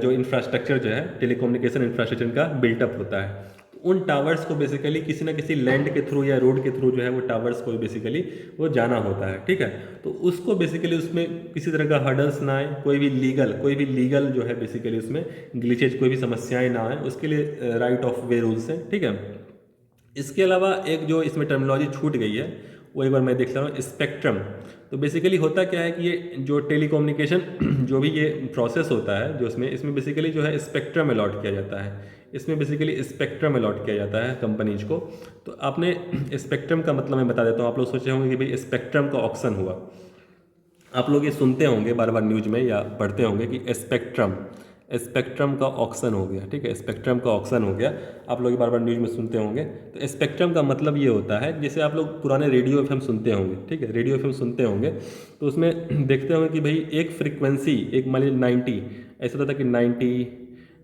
जो इंफ्रास्ट्रक्चर जो है, टेलीकम्युनिकेशन इंफ्रास्ट्रक्चर इनका बिल्टअप होता है। तो उन टावर्स को बेसिकली किसी ना किसी लैंड के थ्रू या रोड के थ्रू जो है वो टावर्स को बेसिकली वो जाना होता है, ठीक है। तो उसको बेसिकली उसमें किसी तरह का हर्डल्स ना आए, कोई भी लीगल जो है बेसिकली उसमें ग्लिचेज, कोई भी समस्याएं ना आए, उसके लिए राइट ऑफ वे रूल्स है, ठीक है। इसके अलावा एक जो इसमें टर्मिनोलॉजी छूट गई है, वो एक बार मैं देख रहा हूँ, स्पेक्ट्रम। तो बेसिकली होता क्या है कि ये जो टेलीकम्युनिकेशन जो भी ये प्रोसेस होता है, जो इसमें बेसिकली जो है स्पेक्ट्रम अलॉट किया जाता है, कंपनीज को। तो आपने स्पेक्ट्रम का मतलब मैं बता देता हूँ, आप लोग सोचे होंगे कि भाई स्पेक्ट्रम का ऑक्शन हुआ, आप लोग ये सुनते होंगे बार बार न्यूज में या पढ़ते होंगे कि स्पेक्ट्रम का ऑक्शन हो गया, ठीक है, स्पेक्ट्रम का ऑक्शन हो गया, आप लोग बार बार न्यूज में सुनते होंगे। तो स्पेक्ट्रम का मतलब ये होता है, जैसे आप लोग पुराने रेडियो FM सुनते होंगे, ठीक है, रेडियो FM सुनते होंगे, तो उसमें देखते होंगे कि भाई एक फ्रीक्वेंसी, एक मान लीजिए 90, ऐसा होता था कि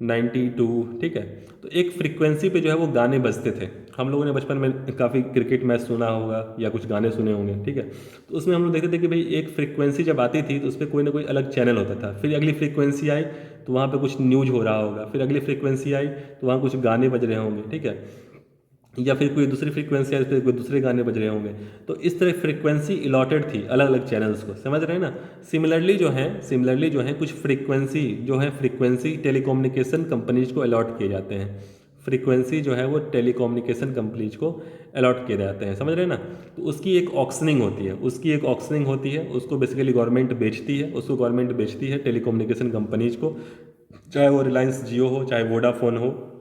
92, ठीक है। तो एक फ्रीक्वेंसी पे जो है वो गाने बजते थे। हम लोगों ने बचपन में काफ़ी क्रिकेट मैच सुना होगा या कुछ गाने सुने होंगे, ठीक है। तो उसमें हम लोग देखते थे कि भाई एक फ्रीक्वेंसी जब आती थी तो उस पर कोई ना कोई अलग चैनल होता था, फिर अगली फ्रीक्वेंसी आई तो वहाँ पे कुछ न्यूज हो रहा होगा, फिर अगली फ्रीक्वेंसी आई तो वहाँ कुछ गाने बज रहे होंगे, ठीक है, या फिर कोई दूसरी फ्रीक्वेंसी आई तो कोई दूसरे गाने बज रहे होंगे। तो इस तरह फ्रीक्वेंसी अलॉटेड थी अलग अलग चैनल्स को, समझ रहे हैं ना। सिमिलरली जो है कुछ फ्रीक्वेंसी टेलीकम्युनिकेशन कंपनीज को अलॉट किए जाते हैं, फ्रीक्वेंसी जो है वो टेलीकम्युनिकेशन कंपनीज को अलॉट किए जाते हैं, समझ रहे हैं ना। तो उसकी एक ऑक्शनिंग होती है, उसको बेसिकली गवर्नमेंट बेचती है टेलीकम्युनिकेशन कंपनीज को, चाहे वो रिलायंस जियो हो, चाहे वोडाफोन हो,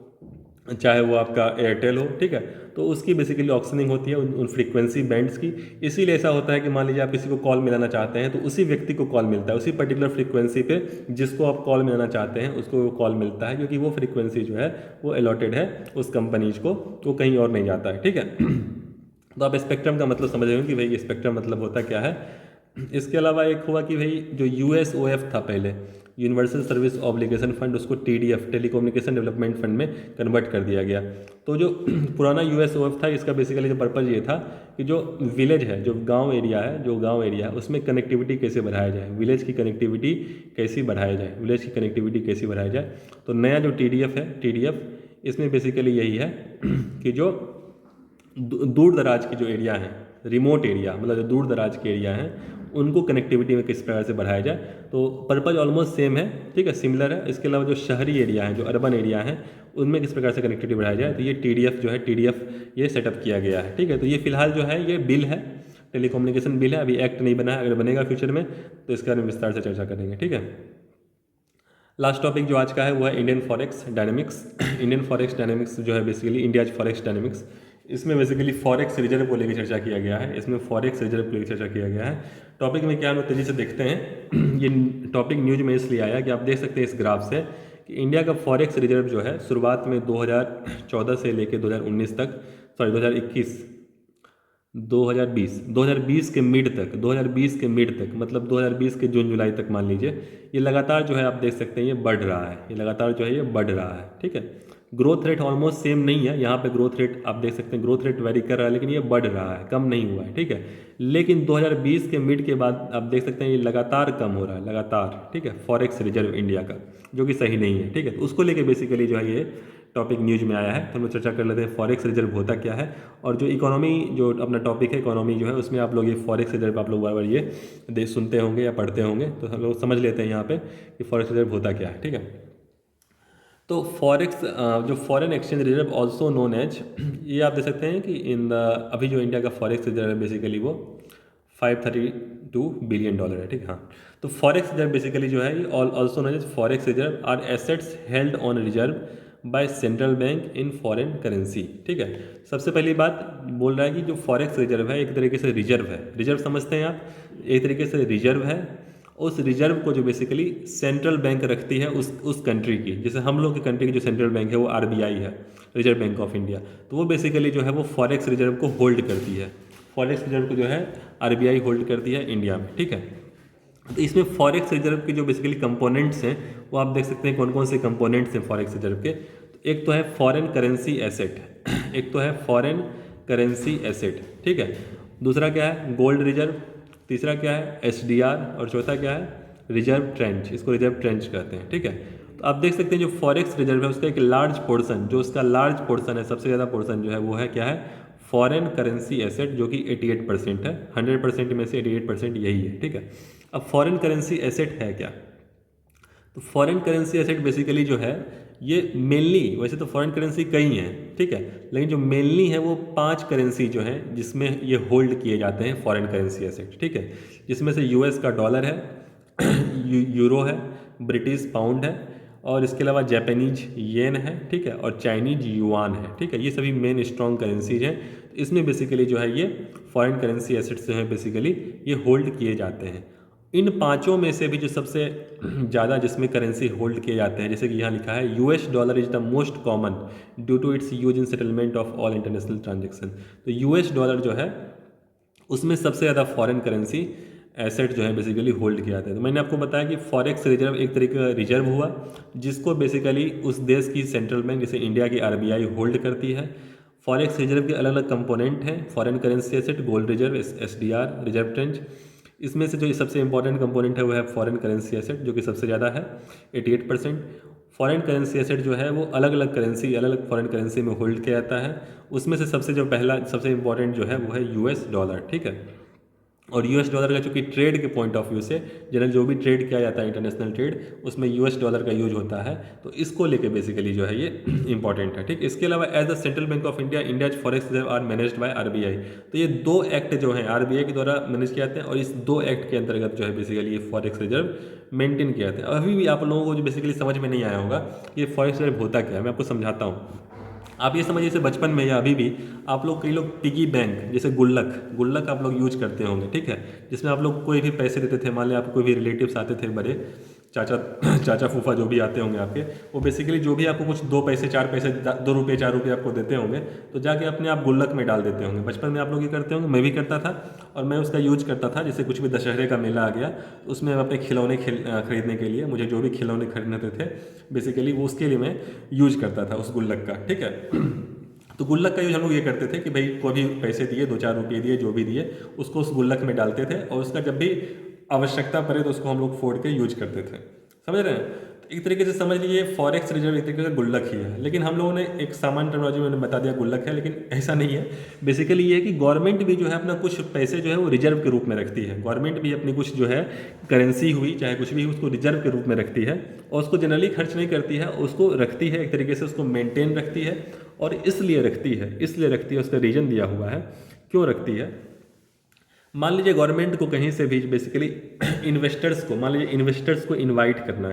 चाहे वो आपका एयरटेल हो, ठीक है। तो उसकी बेसिकली ऑक्शनिंग होती है उन फ्रीक्वेंसी बैंड्स की। इसीलिए ऐसा होता है कि मान लीजिए आप किसी को कॉल मिलाना चाहते हैं तो उसी व्यक्ति को कॉल मिलता है, उसी पर्टिकुलर फ्रीक्वेंसी पे जिसको आप कॉल मिलाना चाहते हैं उसको वो कॉल मिलता है, क्योंकि वो फ्रीक्वेंसी जो है वो अलॉटेड है उस कंपनीज को, वो कहीं और नहीं जाता है। ठीक है। तो आप स्पेक्ट्रम का मतलब समझ रहे हो कि भाई स्पेक्ट्रम मतलब होता क्या है। इसके अलावा एक हुआ कि भाई जो USOF था पहले, यूनिवर्सल सर्विस ऑब्लिगेशन फंड, उसको TDF टेलीकम्युनिकेशन डेवलपमेंट फंड में कन्वर्ट कर दिया गया। तो जो पुराना USOF था इसका बेसिकली जो पर्पज़ ये था कि जो विलेज है, जो गांव एरिया है, उसमें कनेक्टिविटी कैसे बढ़ाया जाए, विलेज की कनेक्टिविटी कैसे बढ़ाया जाए। तो नया जो TDF इसमें बेसिकली यही है कि जो दूर दराज की जो एरिया है, रिमोट एरिया, मतलब जो दूर दराज के एरिया हैं उनको कनेक्टिविटी में किस प्रकार से बढ़ाया जाए। तो पर्पज़ ऑलमोस्ट सेम है, ठीक है, सिमिलर है। इसके अलावा जो शहरी एरिया है, जो अर्बन एरिया है, उनमें किस प्रकार से कनेक्टिविटी बढ़ाया जाए, तो ये TDF ये सेटअप किया गया है। ठीक है। तो ये फिलहाल जो है ये बिल है, टेलीकम्युनिकेशन बिल है, अभी एक्ट नहीं बना है, अगर बनेगा फ्यूचर में तो इसके बारे में विस्तार से चर्चा करेंगे। ठीक है। लास्ट टॉपिक जो आज का है वो है Indian forex dynamics. Indian forex dynamics जो है बेसिकली इंडियाज फॉरेक्स डायनेमिक्स, इसमें बेसिकली फॉरेक्स रिजर्व को लेकर चर्चा किया गया है। टॉपिक में क्या हम तेज़ी से देखते हैं। ये टॉपिक न्यूज में इसलिए आया कि आप देख सकते हैं इस ग्राफ से कि इंडिया का फॉरेक्स रिजर्व जो है शुरुआत में 2014 से लेकर 2019 तक, 2020 के मिड तक, मतलब 2020 के जून जुलाई तक मान लीजिए, ये लगातार जो है आप देख सकते हैं ये बढ़ रहा है। ठीक है। ग्रोथ रेट ऑलमोस्ट सेम नहीं है, यहाँ पे ग्रोथ रेट आप देख सकते हैं, ग्रोथ रेट वेरी कर रहा है, लेकिन ये बढ़ रहा है, कम नहीं हुआ है। ठीक है। लेकिन 2020 के मिड के बाद आप देख सकते हैं ये लगातार कम हो रहा है, लगातार। ठीक है। फॉरेक्स रिजर्व इंडिया का, जो कि सही नहीं है। ठीक है। तो उसको लेके बेसिकली जो है ये टॉपिक न्यूज में आया है, तो हम लोग चर्चा कर लेते हैं फॉरेक्स रिजर्व होता क्या है। और जो इकोनॉमी, जो अपना टॉपिक है इकोनॉमी जो है, उसमें आप लोग ये फॉरेक्स रिजर्व आप लोग बार बार ये सुनते होंगे या पढ़ते होंगे, तो हम लोग समझ लेते हैं यहाँ पे कि फॉरेक्स रिजर्व होता क्या है। ठीक है। तो फॉरेक्स जो foreign exchange reserve also known as, ये आप देख सकते हैं कि अभी जो इंडिया का फॉरेक्स रिजर्व है बेसिकली वो $532 बिलियन है। ठीक है। हाँ, तो फॉरेक्स रिजर्व बेसिकली जो है ये also known as forex reserve are assets held on reserve by central bank in foreign currency. ठीक है। सबसे पहली बात बोल रहा है कि जो फॉरेक्स रिजर्व है एक तरीके से रिजर्व है, रिजर्व समझते हैं आप, एक तरीके से रिजर्व है। उस रिजर्व को जो बेसिकली सेंट्रल बैंक रखती है उस कंट्री की, जैसे हम लोग की कंट्री की जो सेंट्रल बैंक है वो RBI है, रिजर्व बैंक ऑफ इंडिया, तो वो बेसिकली जो है वो फॉरेक्स रिजर्व को होल्ड करती है। फॉरेक्स रिजर्व को जो है RBI होल्ड करती है इंडिया में। ठीक है। तो इसमें फॉरेक्स रिजर्व के जो बेसिकली कंपोनेंट्स हैं वो आप देख सकते हैं कौन कौन से कंपोनेंट्स हैं फॉरेक्स रिजर्व के। तो एक तो है फॉरेन करेंसी एसेट, ठीक है। दूसरा क्या है, गोल्ड रिजर्व। तीसरा क्या है, SDR। और चौथा क्या है, रिजर्व ट्रेंच, इसको रिजर्व ट्रेंच कहते हैं। ठीक है। तो आप देख सकते हैं जो फॉरेक्स रिजर्व है उसका एक लार्ज पोर्शन, जो उसका लार्ज पोर्शन है, सबसे ज़्यादा पोर्शन जो है वो है क्या है, फॉरेन करेंसी एसेट, जो कि 88% है। 100% में से 88% यही है। ठीक है। अब फॉरेन करेंसी एसेट है क्या, तो फॉरेन करेंसी एसेट बेसिकली जो है ये मेनली, वैसे तो फॉरेन करेंसी कई हैं, ठीक है, लेकिन जो मेनली है वो 5 करेंसी जो है जिसमें ये होल्ड किए जाते हैं फॉरेन करेंसी एसेट। ठीक है। जिसमें से US का डॉलर है, यूरो है, ब्रिटिश पाउंड है, और इसके अलावा जापानीज येन है। ठीक है। और चाइनीज युआन है। ठीक है। ये सभी मेन स्ट्रॉन्ग करेंसीज हैं। तो इसमें बेसिकली जो है ये फॉरेन करेंसी एसेट्स जो है बेसिकली ये होल्ड किए जाते हैं। इन पांचों में से भी जो सबसे ज़्यादा जिसमें करेंसी होल्ड किए जाते हैं, जैसे कि यहाँ लिखा है US dollar is the most common due to its use in settlement of all international transaction. तो US डॉलर जो है उसमें सबसे ज़्यादा फॉरेन करेंसी एसेट जो है बेसिकली होल्ड किया जाता है। तो मैंने आपको बताया कि फॉरेक्स रिजर्व एक तरीके का रिजर्व हुआ जिसको बेसिकली उस देश की सेंट्रल बैंक जैसे इंडिया की RBI होल्ड करती है। फॉरेक्स रिजर्व के अलग अलग कंपोनेंट हैं, foreign currency asset, gold reserve, SDR, reserve trench. इसमें से जो सबसे इंपॉर्टेंट कंपोनेंट है वो है फॉरेन करेंसी एसेट, जो कि सबसे ज़्यादा है 88%। फॉरेन करेंसी एसेट जो है वो अलग अलग फॉरेन करेंसी में होल्ड किया जाता है। उसमें से सबसे इंपॉर्टेंट जो है वो है US डॉलर। ठीक है। और US डॉलर का चूँकि ट्रेड के पॉइंट ऑफ व्यू से जनरल जो भी ट्रेड किया जाता है इंटरनेशनल ट्रेड उसमें US डॉलर का यूज होता है, तो इसको लेके बेसिकली जो है ये इंपॉर्टेंट है। ठीक। इसके अलावा as the central bank of India India's forex reserve are managed by RBI। तो ये 2 एक्ट जो हैं RBI के द्वारा मैनेज किए जाते हैं, और इस 2 एक्ट के अंतर्गत जो है बेसिकली ये फॉरेक्स रिजर्व मेंटेन किया जाता है। अभी भी आप लोगों को जो बेसिकली समझ में नहीं आया होगा ये फॉरेक्स रिजर्व होता क्या है, मैं आपको समझाता हूँ। आप ये समझिए जैसे बचपन में या अभी भी आप लोग, कई लोग पिगी बैंक जैसे गुल्लक गुल्लक आप लोग यूज करते होंगे, ठीक है, जिसमें आप लोग कोई भी पैसे देते थे, मान लिया आपको कोई भी रिलेटिव्स आते थे बड़े, चाचा चाचा फूफा जो भी आते होंगे आपके, वो बेसिकली जो भी आपको कुछ 2 पैसे 4 पैसे 2 रुपये 4 रुपये आपको देते होंगे, तो जाके अपने आप गुल्लक में डाल देते होंगे। बचपन में आप लोग ये करते होंगे, मैं भी करता था, और मैं उसका यूज करता था। जैसे कुछ भी दशहरे का मेला आ गया तो उसमें अपने खिलौने खरीदने के लिए, मुझे जो भी खिलौने खरीदने थे बेसिकली वो उसके लिए मैं यूज करता था उस गुल्लक का, ठीक है। तो गुल्लक का यूज हम लोग ये करते थे कि भाई कोई भी पैसे दिए, 2 4 रुपये दिए, जो भी दिए, उसको उस गुल्लक में डालते थे, और उसका जब भी आवश्यकता पड़े तो उसको हम लोग फोड़ के यूज करते थे। समझ रहे हैं? तो एक तरीके से समझ लीजिए फॉरेक्स रिजर्व एक तरीके का गुल्लक ही है, लेकिन हम लोगों ने एक सामान्य टर्मिनोलॉजी में बता दिया गुल्लक है, लेकिन ऐसा नहीं है। बेसिकली ये है कि गवर्नमेंट भी जो है अपना कुछ पैसे जो है वो रिजर्व के रूप में रखती है। गवर्नमेंट भी अपनी कुछ जो है करेंसी हुई, चाहे कुछ भी हुई, उसको रिजर्व के रूप में रखती है, और उसको जनरली खर्च नहीं करती है, उसको रखती है एक तरीके से, उसको मेंटेन रखती है। और इसलिए रखती है, उसका रीजन दिया हुआ है क्यों रखती है। मान लीजिए गवर्नमेंट को कहीं से भी बेसिकली इन्वेस्टर्स को, मान लीजिए इन्वेस्टर्स को इनवाइट करना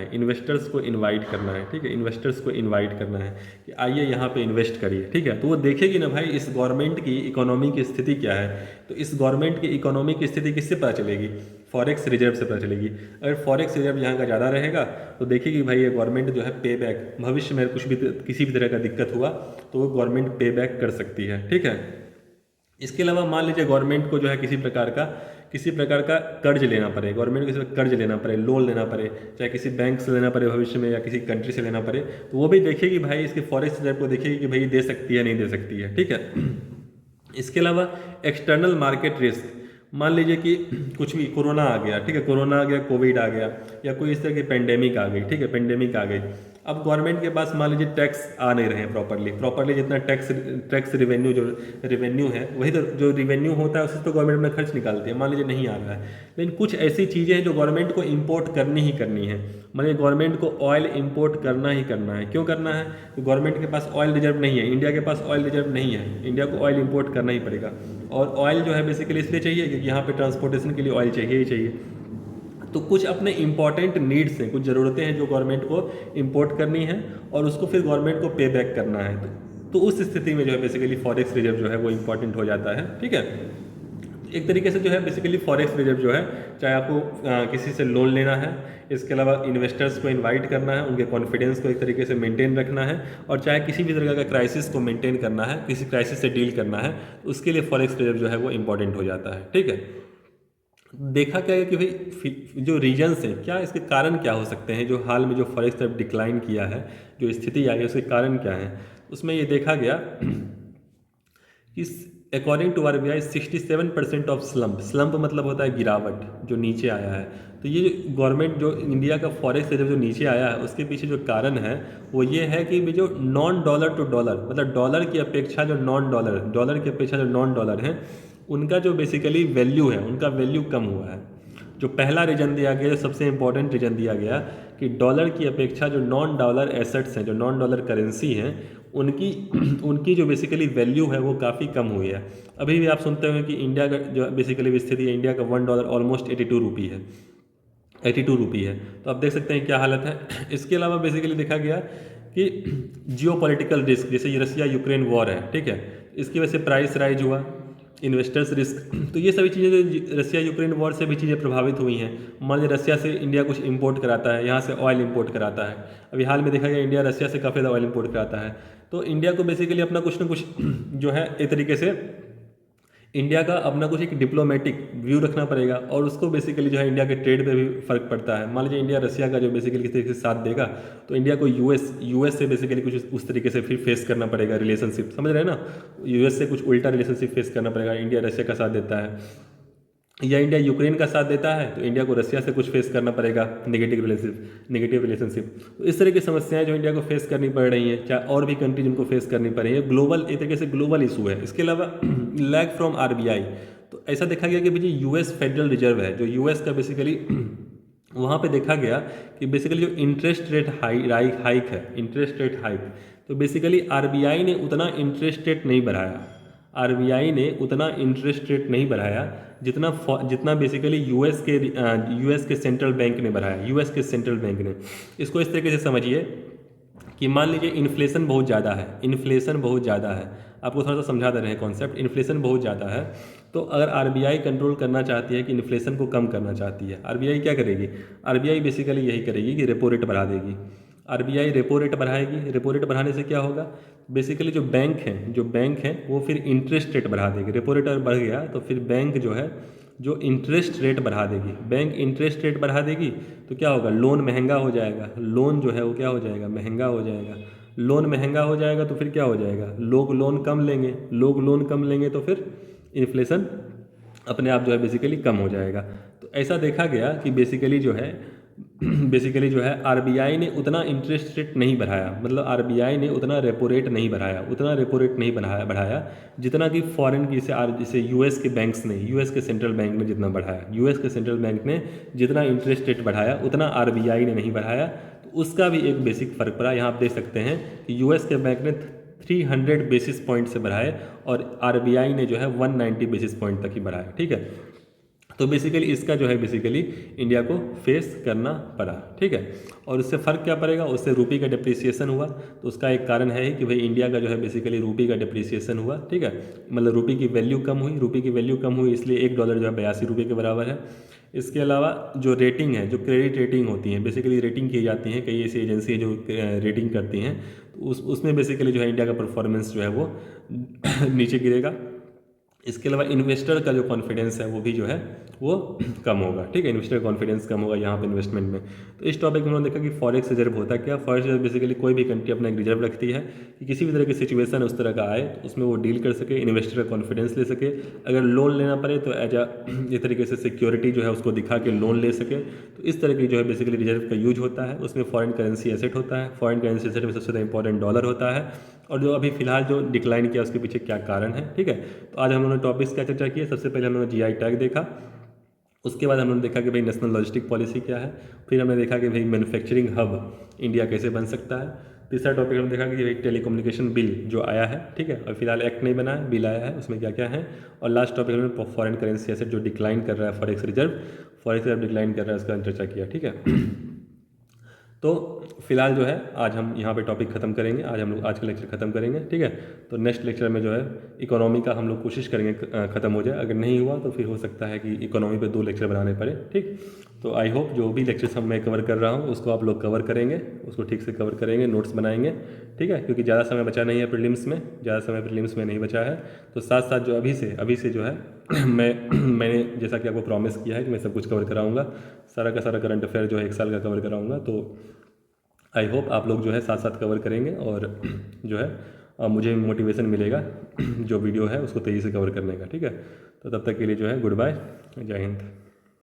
है, ठीक है, इन्वेस्टर्स को इनवाइट करना है कि आइए यहाँ पे इन्वेस्ट करिए, ठीक है। तो वो देखेगी ना भाई इस गवर्नमेंट की इकोनॉमी की स्थिति क्या है, तो इस गवर्नमेंट की इकोनॉमी की स्थिति किससे पता चलेगी? फॉरेक्स रिजर्व से पता चलेगी। अगर फॉरेक्स रिजर्व यहाँ का ज़्यादा रहेगा तो देखिए भाई ये गवर्नमेंट जो है पे बैक, भविष्य में कुछ भी किसी भी तरह का दिक्कत हुआ तो वो गवर्नमेंट पे बैक कर सकती है, ठीक है। इसके अलावा मान लीजिए गवर्नमेंट को जो है किसी प्रकार का कर्ज लेना पड़े, गवर्नमेंट को किसी कर्ज लेना पड़े, लोन लेना पड़े, चाहे किसी बैंक से लेना पड़े भविष्य में या किसी कंट्री से लेना पड़े, तो वो भी देखेगी भाई इसके फॉरेक्स रिजर्व को देखेगी कि भाई दे सकती है नहीं दे सकती है, ठीक है। इसके अलावा एक्सटर्नल मार्केट रिस्क, मान लीजिए कि कुछ भी कोरोना आ गया, ठीक है, कोरोना आ गया, कोविड आ गया, या कोई इस तरह की पेंडेमिक आ गई, ठीक है, पेंडेमिक आ गई। अब गवर्नमेंट के पास मान लीजिए टैक्स आ नहीं रहे हैं प्रॉपरली जितना टैक्स रिवेन्यू है, वही तो जो रिवेन्यू होता है उससे तो गवर्नमेंट में खर्च निकालती है, मान लीजिए नहीं आ रहा है। लेकिन कुछ ऐसी चीज़ें हैं जो गवर्नमेंट को इम्पोर्ट करनी ही करनी है। मान लीजिए गवर्नमेंट को ऑयल इम्पोर्ट करना ही करना है। क्यों करना है? तो गवर्नमेंट के पास ऑयल रिजर्व नहीं है, इंडिया के पास ऑयल रिजर्व नहीं है, इंडिया को ऑयल इम्पोर्ट करना ही पड़ेगा। और ऑयल जो है बेसिकली इसलिए चाहिए क्योंकि यहाँ पे ट्रांसपोर्टेशन के लिए ऑयल चाहिए ही चाहिए। तो कुछ अपने इंपॉर्टेंट नीड्स हैं, कुछ ज़रूरतें हैं जो गवर्नमेंट को इंपोर्ट करनी है और उसको फिर गवर्नमेंट को पे बैक करना है। तो उस स्थिति में जो है बेसिकली फॉरेक्स रिजर्व जो है वो इंपॉर्टेंट हो जाता है, ठीक है। एक तरीके से जो है बेसिकली फॉरेक्स रिजर्व जो है, चाहे आपको किसी से लोन लेना है, इसके अलावा इन्वेस्टर्स को इनवाइट करना है, उनके कॉन्फिडेंस को एक तरीके से मेंटेन रखना है, और चाहे किसी भी तरह का क्राइसिस को मेंटेन करना है, किसी क्राइसिस से डील करना है, तो उसके लिए फॉरेक्स रिजर्व जो है वो इंपॉर्टेंट हो जाता है, ठीक है। देखा क्या है कि भाई जो रीजन्स हैं, क्या इसके कारण क्या हो सकते हैं, जो हाल में जो फॉरेक्स रिजर्व डिक्लाइन किया है, जो स्थिति आई है उसके कारण क्या है। उसमें ये देखा गया कि according to RBI 67% of slump मतलब होता है गिरावट, जो नीचे आया है। तो ये गवर्नमेंट जो इंडिया का फॉरेक्स रिजर्व जो नीचे आया है उसके पीछे जो कारण है वो ये है कि जो नॉन डॉलर टू डॉलर, मतलब डॉलर की अपेक्षा जो डॉलर की अपेक्षा जो नॉन डॉलर हैं उनका जो बेसिकली वैल्यू है, उनका वैल्यू कम हुआ है। जो पहला रीजन दिया गया, जो सबसे इंपॉर्टेंट रीजन दिया गया कि डॉलर की अपेक्षा जो नॉन डॉलर एसेट्स हैं, जो नॉन डॉलर करेंसी हैं, उनकी जो बेसिकली वैल्यू है वो काफ़ी कम हुई है। अभी भी आप सुनते होंगे कि इंडिया का जो बेसिकली स्थिति है, इंडिया का $1 ऑलमोस्ट 82 रुपी है, 82 रुपी है। तो आप देख सकते हैं क्या हालत है। इसके अलावा बेसिकली देखा गया कि जियो पॉलिटिकल रिस्क, जैसे ये रसिया यूक्रेन वॉर है, ठीक है, इसकी वजह से प्राइस राइज हुआ, इन्वेस्टर्स रिस्क, तो ये सभी चीज़ें जो रसिया यूक्रेन वॉर से भी चीज़ें प्रभावित हुई हैं। मान लीजिए रसिया से इंडिया कुछ इंपोर्ट कराता है, यहाँ से ऑयल इंपोर्ट कराता है। अभी हाल में देखा गया इंडिया रसिया से काफ़ी ज़्यादा ऑयल इंपोर्ट कराता है। तो इंडिया को बेसिकली अपना कुछ ना कुछ जो है एक तरीके से इंडिया का अपना कुछ एक डिप्लोमेटिक व्यू रखना पड़ेगा, और उसको बेसिकली जो है इंडिया के ट्रेड पे भी फर्क पड़ता है। मान लीजिए इंडिया रसिया का जो बेसिकली किस तरीके से साथ देगा तो इंडिया को यूएस से बेसिकली कुछ उस तरीके से फिर फेस करना पड़ेगा रिलेशनशिप, समझ रहे हैं ना। यूएस से कुछ उल्टा रिलेशनशिप फेस करना पड़ेगा। इंडिया रसिया का साथ देता है या इंडिया यूक्रेन का साथ देता है तो इंडिया को रसिया से कुछ फेस करना पड़ेगा नेगेटिव रिलेशनशिप। तो इस तरह की समस्याएं जो इंडिया को फेस करनी पड़ रही हैं, चाहे और भी कंट्रीज उनको फेस करनी पड़ रही है, ग्लोबल एक तरीके से ग्लोबल इशू है। इसके अलावा लैग फ्रॉम RBI, तो ऐसा देखा गया कि भाई यूएस फेडरल रिजर्व है, जो यूएस का बेसिकली वहाँ पे देखा गया कि बेसिकली जो इंटरेस्ट रेट हाइक, तो बेसिकली RBI ने उतना इंटरेस्ट रेट नहीं बढ़ाया जितना बेसिकली यूएस के सेंट्रल बैंक ने बढ़ाया। इसको इस तरीके से समझिए कि मान लीजिए इन्फ्लेशन बहुत ज़्यादा है, इन्फ्लेशन बहुत ज़्यादा है, आपको थोड़ा सा समझा दे रहे हैं कॉन्सेप्ट, इन्फ्लेशन बहुत ज़्यादा है। तो अगर आरबीआई कंट्रोल करना चाहती है कि इन्फ्लेशन को कम करना चाहती है, आरबीआई क्या करेगी? आरबीआई बेसिकली यही करेगी कि रेपो रेट बढ़ा देगी। आरबीआई रेपो रेट बढ़ाएगी, रेपो रेट बढ़ाने से क्या होगा? बेसिकली जो बैंक हैं वो फिर इंटरेस्ट रेट बढ़ा देगी। रेपो रेट अगर बढ़ गया तो फिर बैंक जो है जो इंटरेस्ट रेट बढ़ा देगी, बैंक इंटरेस्ट रेट बढ़ा देगी तो क्या होगा? लोन महंगा हो जाएगा, लोन जो है वो क्या हो जाएगा? महंगा हो जाएगा। लोन महंगा हो जाएगा तो फिर क्या हो जाएगा? लोग लोन कम लेंगे, लोग लोन कम लेंगे तो फिर इन्फ्लेशन अपने आप जो है बेसिकली कम हो जाएगा। तो ऐसा देखा गया कि बेसिकली जो है आरबीआई ने उतना इंटरेस्ट रेट नहीं बढ़ाया, मतलब आरबीआई ने उतना रेपो रेट नहीं बढ़ाया, उतना रेपो रेट नहीं बढ़ाया जितना कि फॉरेन की जैसे यूएस के बैंक्स ने, यूएस के सेंट्रल बैंक ने जितना बढ़ाया, यूएस के सेंट्रल बैंक ने जितना इंटरेस्ट रेट बढ़ाया उतना आरबीआई ने नहीं बढ़ाया। तो उसका भी एक बेसिक फ़र्क पड़ा। यहाँ आप देख सकते हैं कि यूएस के बैंक ने 300 बेसिस पॉइंट से बढ़ाए और आरबीआई ने जो है 190 बेसिस पॉइंट तक ही बढ़ाया। ठीक है, तो बेसिकली इसका जो है बेसिकली इंडिया को फेस करना पड़ा। ठीक है, और उससे फ़र्क क्या पड़ेगा? उससे रूपी का डिप्रिसिएशन हुआ। तो उसका एक कारण है कि भाई इंडिया का जो है बेसिकली रूपी का डिप्रिसिएशन हुआ। ठीक है, मतलब रूपी की वैल्यू कम हुई, रूपी की वैल्यू कम हुई इसलिए $1 जो है 82 रुपये के बराबर है। इसके अलावा जो रेटिंग है, जो क्रेडिट रेटिंग होती है, बेसिकली रेटिंग की जाती हैं, कई ऐसी एजेंसी जो रेटिंग करती हैं, तो उसमें बेसिकली जो है इंडिया का परफॉर्मेंस जो है वो नीचे गिरेगा। इसके अलावा इन्वेस्टर का जो कॉन्फिडेंस है वो भी जो है वो कम होगा। ठीक है, इन्वेस्टर का कॉन्फिडेंस कम होगा यहाँ पे इन्वेस्टमेंट में। तो इस टॉपिक में उन्होंने देखा कि फॉरेक्स रिजर्व होता क्या? फॉरेक्स रिजर्व बेसिकली कोई भी कंट्री अपना एक रिजर्व रखती है कि किसी भी तरह की सिचुएशन उस तरह का आए तो उसमें वो डील कर सके, इन्वेस्टर का कॉन्फिडेंस ले सके। अगर लोन लेना पड़े तो इस तरीके से सिक्योरिटी जो है उसको दिखा के लोन ले सके। तो इस तरह की जो है बेसिकली रिजर्व का यूज होता है। उसमें फॉरेन करेंसी एसेट होता है, फॉरेन करेंसी एसेट में सबसे ज़्यादा इंपॉर्टेंट डॉलर होता है। और जो अभी फिलहाल जो डिक्लाइन किया उसके पीछे क्या कारण है। ठीक है, तो आज हम लोगों ने टॉपिक्स क्या चर्चा किया? सबसे पहले हम लोगों ने जीआई टैग देखा, उसके बाद हम लोगों ने देखा कि भाई नेशनल लॉजिस्टिक पॉलिसी क्या है, फिर हमने देखा कि भाई मैन्युफैक्चरिंग हब इंडिया कैसे बन सकता है। तीसरा टॉपिक हमने देखा कि भाई टेलीकम्युनिकेशन बिल जो आया है, ठीक है, और फिलहाल एक्ट नहीं बना है, बिल आया है, उसमें क्या क्या है। और लास्ट टॉपिक हमने फॉरेन करेंसी एसेट जो डिक्लाइन कर रहा है, फॉरेक्स रिजर्व डिक्लाइन कर रहा है, उसका चर्चा किया। ठीक है, तो फिलहाल जो है आज हम यहाँ पे टॉपिक ख़त्म करेंगे, आज हम लोग आज का लेक्चर ख़त्म करेंगे। ठीक है, तो नेक्स्ट लेक्चर में जो है इकोनॉमी का हम लोग कोशिश करेंगे ख़त्म हो जाए, अगर नहीं हुआ तो फिर हो सकता है कि इकोनॉमी पे 2 लेक्चर बनाने पड़े। ठीक, तो आई होप जो भी लेक्चर्स हम मैं कवर कर रहा हूँ उसको आप लोग कवर करेंगे, उसको ठीक से कवर करेंगे, नोट्स बनाएंगे। ठीक है, क्योंकि ज़्यादा समय बचा नहीं है प्रीलिम्स में, ज़्यादा समय प्रीलिम्स में नहीं बचा है। तो साथ साथ जो अभी से जो है मैंने जैसा कि आपको प्रॉमिस किया है कि मैं सब कुछ कवर कराऊँगा, सारा का सारा करंट अफेयर जो है 1 साल का कवर कराऊँगा। तो आई होप आप लोग जो है साथ साथ कवर करेंगे और जो है मुझे मोटिवेशन मिलेगा जो वीडियो है उसको तेज़ी से कवर करने का। ठीक है, तो तब तक के लिए जो है गुड बाय, जय हिंद।